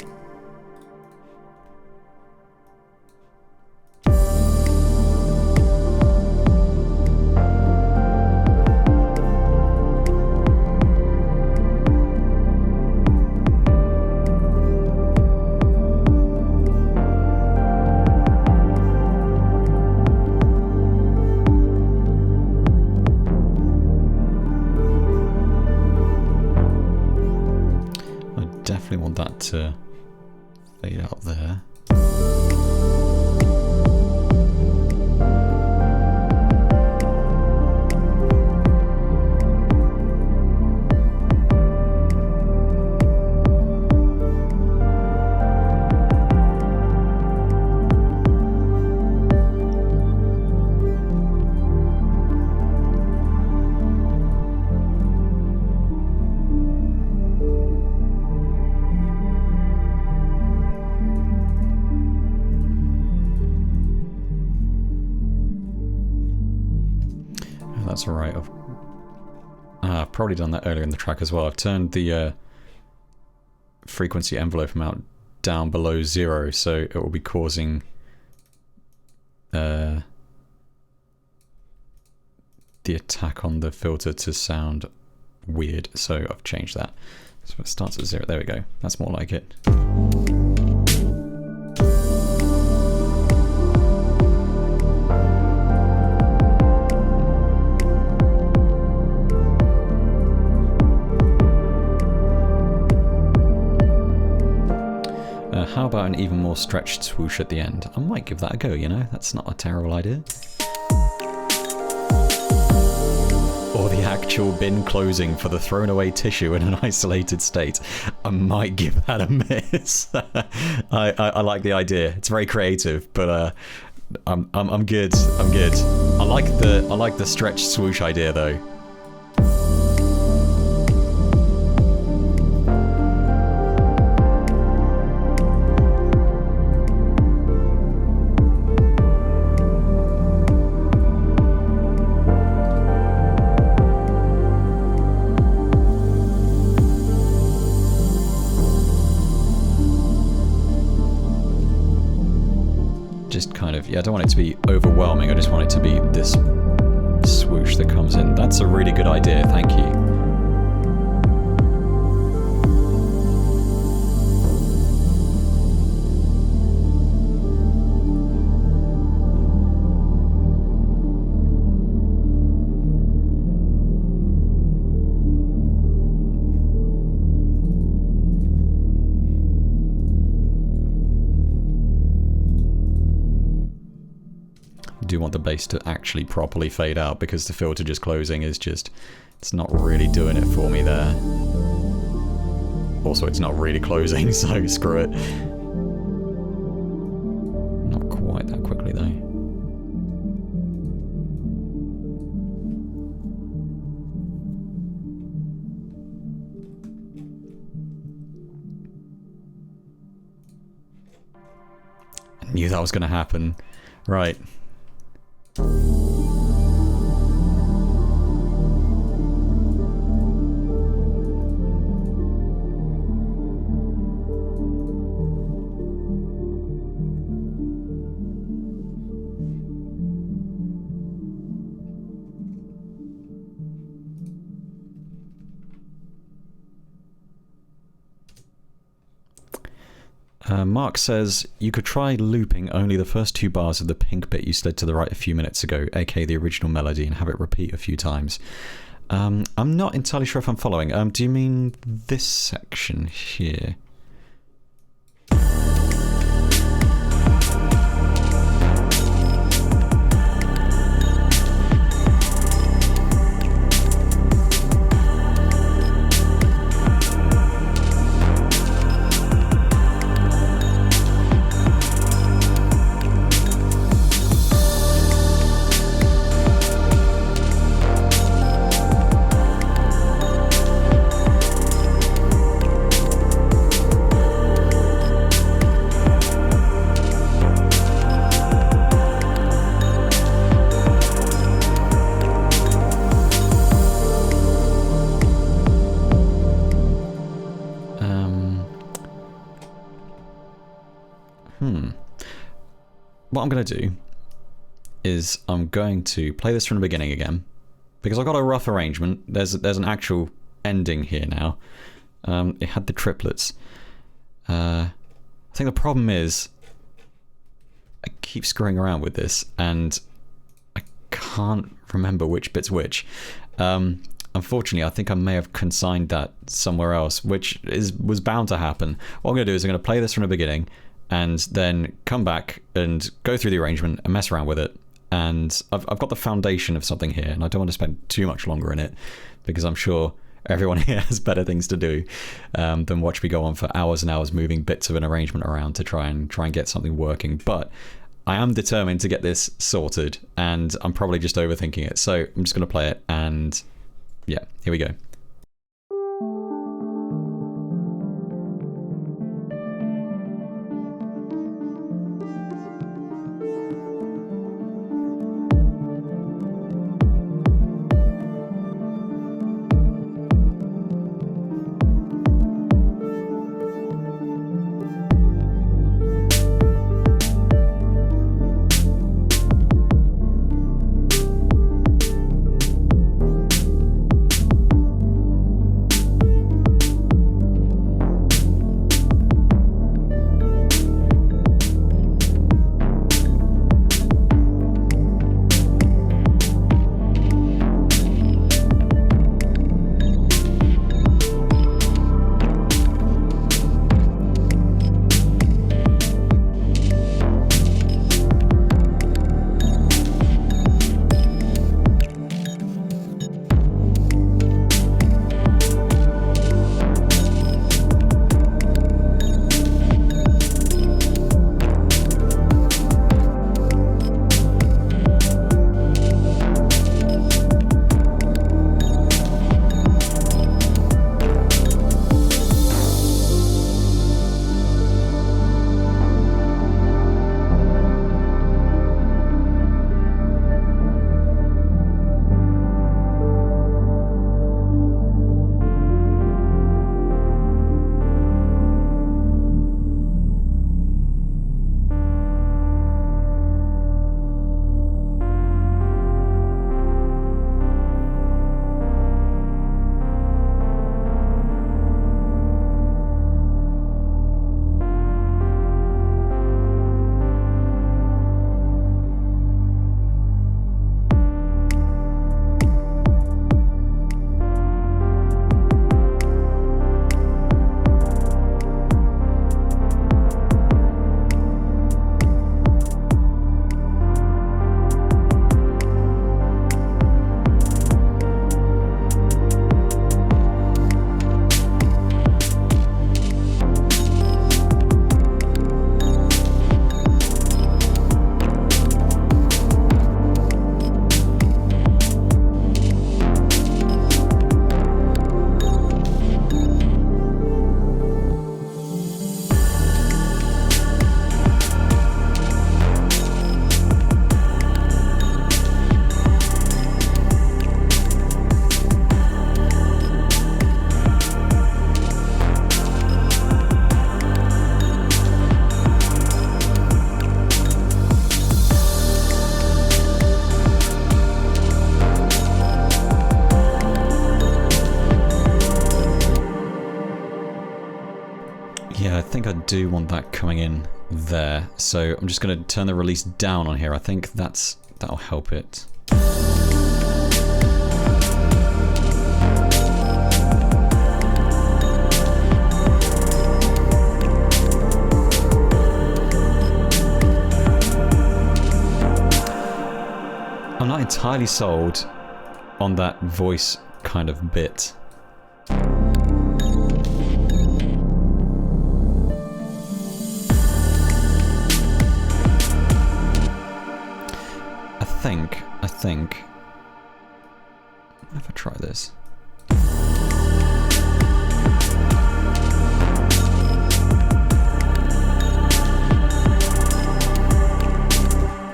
Want that to fade out there. That's alright. I've probably done that earlier in the track as well. I've turned the frequency envelope amount down below 0, so it will be causing the attack on the filter to sound weird. So I've changed that. So it starts at 0. There we go. That's more like it. How about an even more stretched swoosh at the end? I might give that a go, you know? That's not a terrible idea. Or the actual bin closing for the thrown away tissue in an isolated state. I might give that a miss. I like the idea. It's very creative, but I'm good. I'm good. I like the stretched swoosh idea though. Yeah, I don't want it to be overwhelming, I just want it to be this swoosh that comes in. That's a really good idea, thank you. Do want the bass to actually properly fade out because the filter just closing is just, it's not really doing it for me there. Also, it's not really closing, so screw it. Not quite that quickly though. I knew that was going to happen. Right. Mark says, you could try looping only the first 2 bars of the pink bit you slid to the right a few minutes ago, aka the original melody, and have it repeat a few times. I'm not entirely sure if I'm following. Do you mean this section here? What I'm going to do is I'm going to play this from the beginning again, because I've got a rough arrangement. There's an actual ending here now. It had the triplets. I think the problem is I keep screwing around with this and I can't remember which bit's which. Unfortunately, I think I may have consigned that somewhere else, which was bound to happen. What I'm going to do is I'm going to play this from the beginning and then come back and go through the arrangement and mess around with it. And I've got the foundation of something here, and I don't want to spend too much longer in it, because I'm sure everyone here has better things to do than watch me go on for hours and hours moving bits of an arrangement around to try and get something working. But I am determined to get this sorted, and I'm probably just overthinking it. So I'm just going to play it, and yeah, here we go. Yeah, I think I do want that coming in there. So I'm just going to turn the release down on here. I think that'll help it. I'm not entirely sold on that voice kind of bit. I think. What if I try this?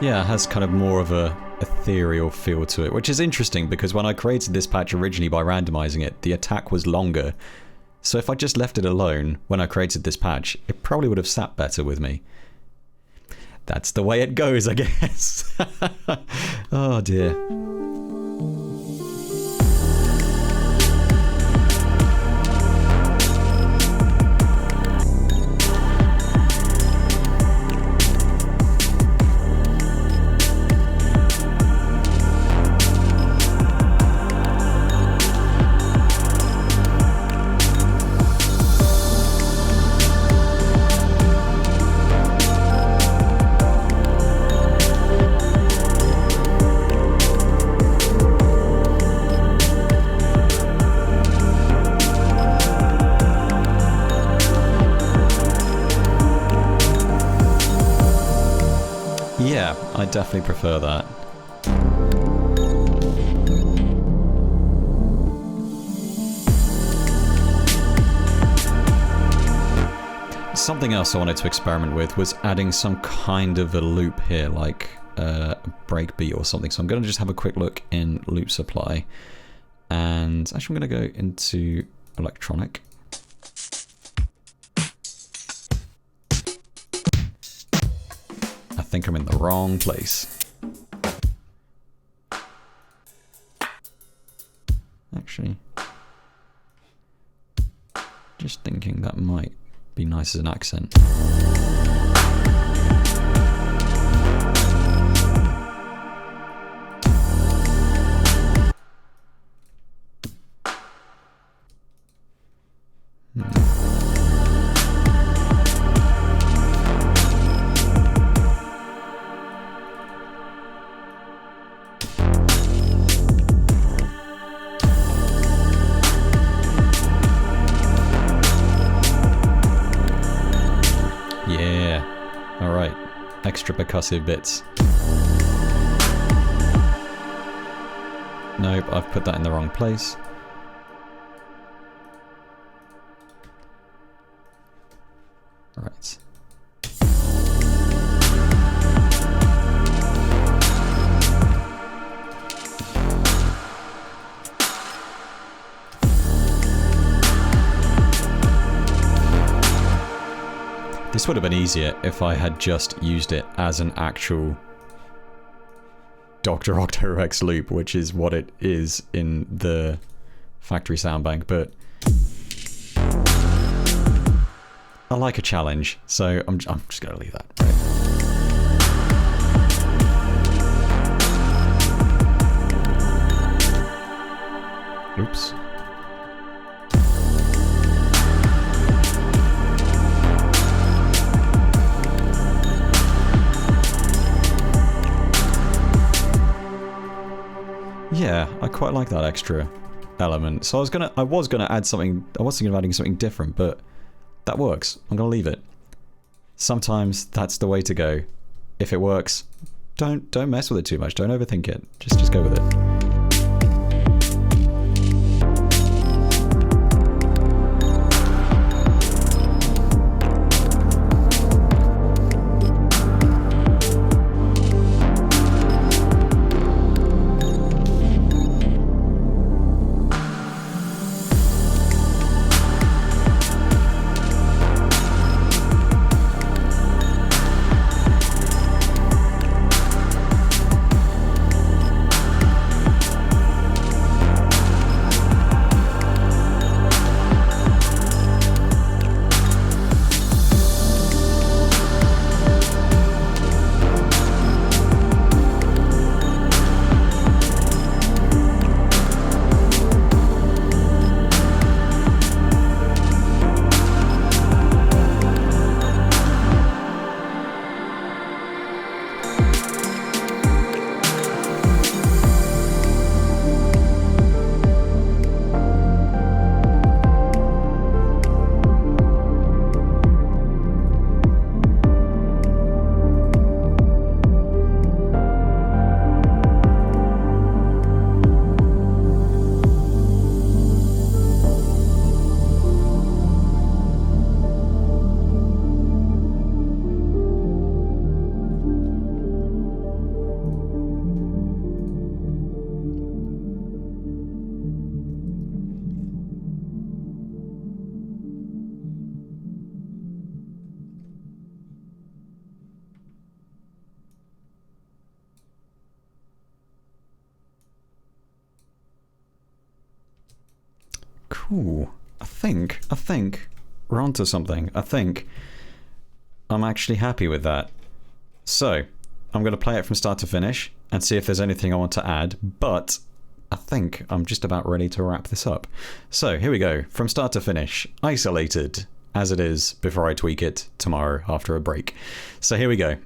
Yeah, it has kind of more of a ethereal feel to it, which is interesting because when I created this patch originally by randomizing it, the attack was longer. So if I just left it alone when I created this patch, it probably would have sat better with me. That's the way it goes, I guess. Oh dear. Yeah, I definitely prefer that. Something else I wanted to experiment with was adding some kind of a loop here, like a breakbeat or something. So I'm going to just have a quick look in loop supply. And actually I'm going to go into electronic. I think I'm in the wrong place. Actually, just thinking that might be nice as an accent. Extra percussive bits. Nope, I've put that in the wrong place. Right. This would have been easier if I had just used it as an actual Dr. Octorex loop, which is what it is in the factory sound bank, but I like a challenge, so I'm just going to leave that. Right. Oops. Yeah, I quite like that extra element. So I was gonna add something. I was thinking of adding something different, but that works. I'm gonna leave it. Sometimes that's the way to go. If it works, don't mess with it too much. Don't overthink it. Just go with it. Ooh, I think we're onto something. I think I'm actually happy with that. So, I'm going to play it from start to finish and see if there's anything I want to add, but I think I'm just about ready to wrap this up. So, here we go. From start to finish, isolated as it is before I tweak it tomorrow after a break. So, here we go.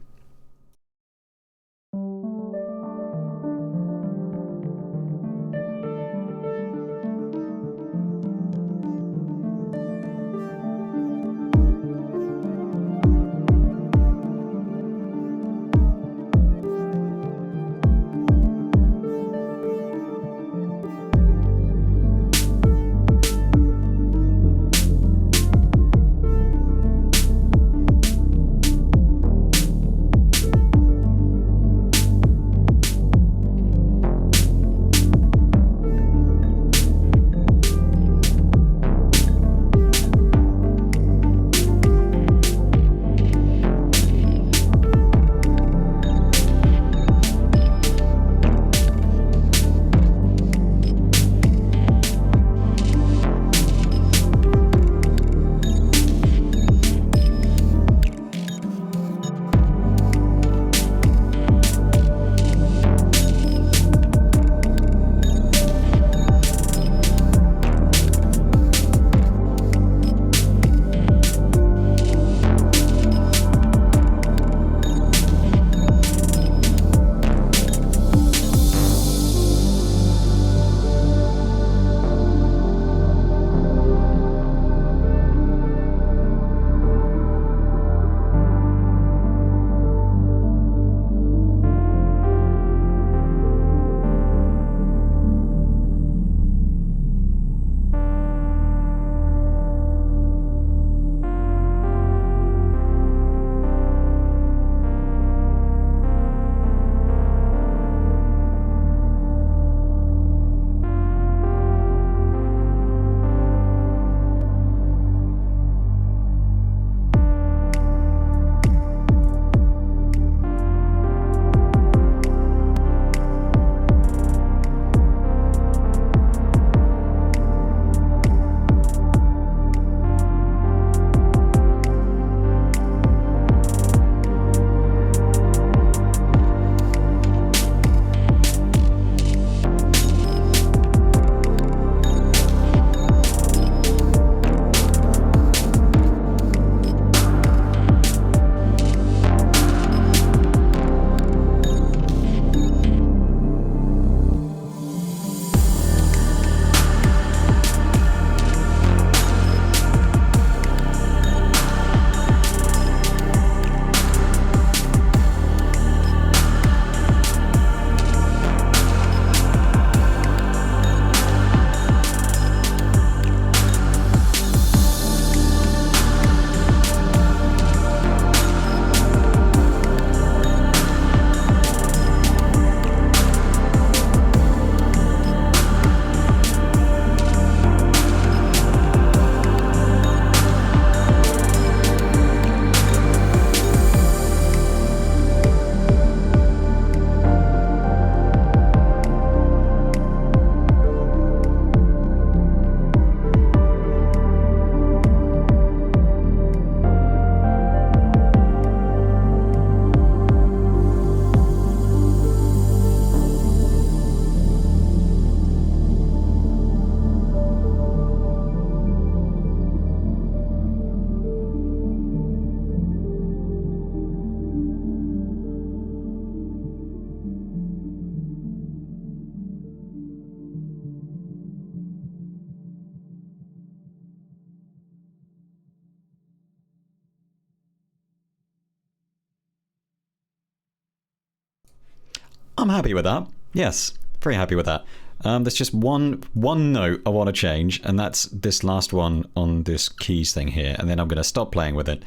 I'm happy with that. Yes, very happy with that. There's just one note I want to change, and that's this last one on this keys thing here, and then I'm going to stop playing with it.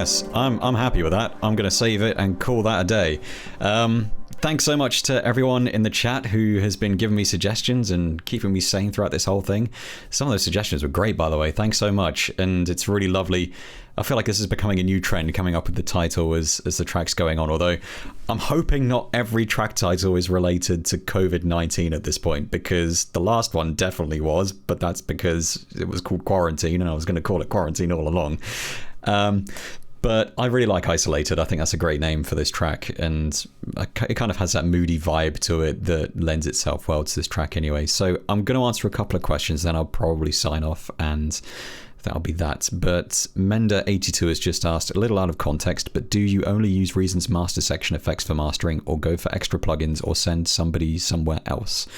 yes, I'm happy with that. I'm going to save it and call that a day. Thanks so much to everyone in the chat who has been giving me suggestions and keeping me sane throughout this whole thing. Some of those suggestions were great, by the way. Thanks so much. And it's really lovely. I feel like this is becoming a new trend, coming up with the title as the track's going on. Although I'm hoping not every track title is related to COVID-19 at this point, because the last one definitely was, but that's because it was called Quarantine and I was going to call it Quarantine all along. But I really like Isolated. I think that's a great name for this track, and it kind of has that moody vibe to it that lends itself well to this track anyway. So I'm going to answer a couple of questions, then I'll probably sign off, and that'll be that. But Mender82 has just asked, a little out of context, but do you only use Reason's master section effects for mastering, or go for extra plugins, or send somebody somewhere else?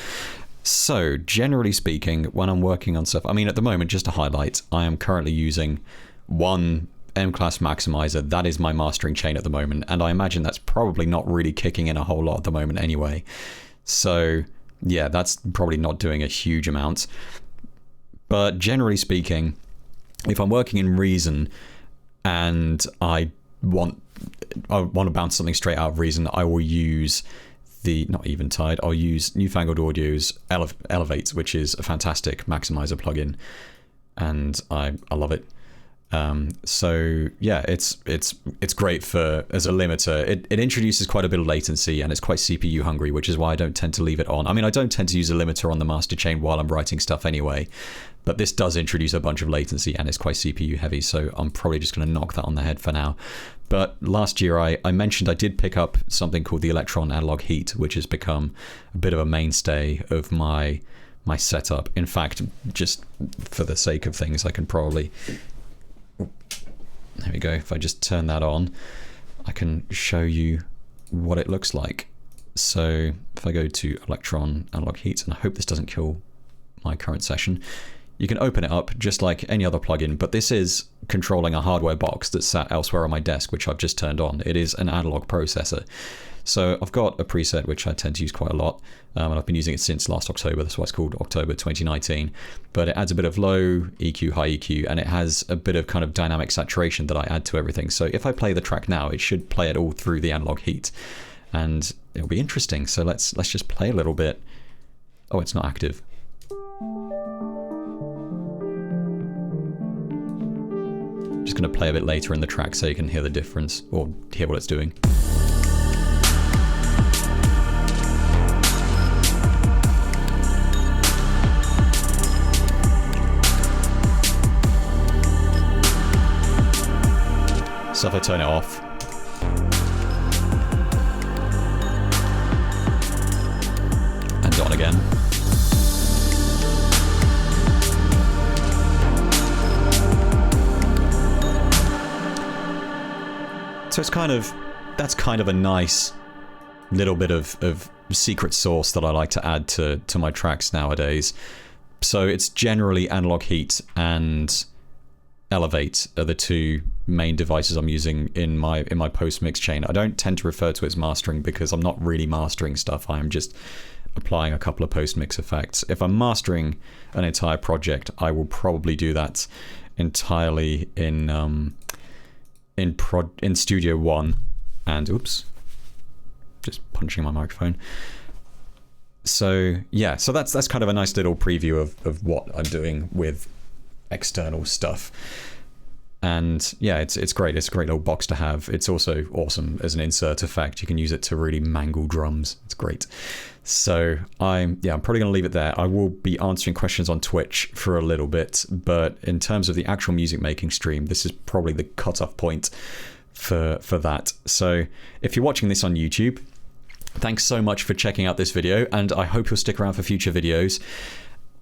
So generally speaking, when I'm working on stuff, I mean, at the moment, just to highlight, I am currently using one M-Class Maximizer. That is my mastering chain at the moment, and I imagine that's probably not really kicking in a whole lot at the moment anyway. So yeah, that's probably not doing a huge amount. But generally speaking, if I'm working in Reason and I want to bounce something straight out of Reason, I will use not Eventide, I'll use Newfangled Audio's Elevate, which is a fantastic maximizer plugin, and I love it. So yeah, it's great for as a limiter. It introduces quite a bit of latency, and it's quite CPU hungry, which is why I don't tend to leave it on. I mean, I don't tend to use a limiter on the master chain while I'm writing stuff anyway, but this does introduce a bunch of latency and it's quite CPU heavy, so I'm probably just going to knock that on the head for now. But last year I mentioned I did pick up something called the Electron Analog Heat, which has become a bit of a mainstay of my setup. In fact, just for the sake of things, I can probably... There we go. If I just turn that on, I can show you what it looks like. So if I go to Electron Analog Heat, and I hope this doesn't kill my current session, you can open it up just like any other plugin, but this is controlling a hardware box that's sat elsewhere on my desk, which I've just turned on. It is an analog processor. So I've got a preset which I tend to use quite a lot, and I've been using it since last October. That's why it's called October 2019. But it adds a bit of low EQ, high EQ, and it has a bit of kind of dynamic saturation that I add to everything. So if I play the track now, it should play it all through the analog heat, and it'll be interesting. So let's just play a little bit. Oh, it's not active. Just going to play a bit later in the track so you can hear the difference, or hear what it's doing. So if I turn it off, and on again. So it's that's kind of a nice little bit of secret sauce that I like to add to my tracks nowadays. So it's generally Analog Heat and Elevate are the two main devices I'm using in my post-mix chain. I don't tend to refer to it as mastering because I'm not really mastering stuff. I'm just applying a couple of post-mix effects. If I'm mastering an entire project, I will probably do that entirely in Studio One. And oops, just punching my microphone. So yeah, so that's kind of a nice little preview of what I'm doing with external stuff. And yeah, it's great. It's a great little box to have. It's also awesome as an insert effect. You can use it to really mangle drums. It's great. So I'm probably going to leave it there. I will be answering questions on Twitch for a little bit, but in terms of the actual music making stream, this is probably the cutoff point for that. So if you're watching this on YouTube, thanks so much for checking out this video, and I hope you'll stick around for future videos.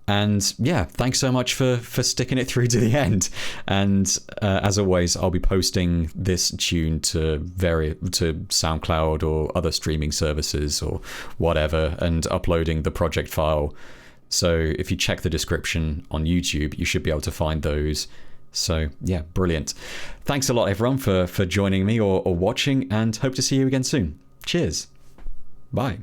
And yeah, thanks so much for sticking it through to the end. And as always, I'll be posting this tune to SoundCloud or other streaming services or whatever, and uploading the project file. So if you check the description on YouTube, you should be able to find those. So yeah, brilliant. Thanks a lot, everyone, for joining me or watching, and hope to see you again soon. Cheers. Bye.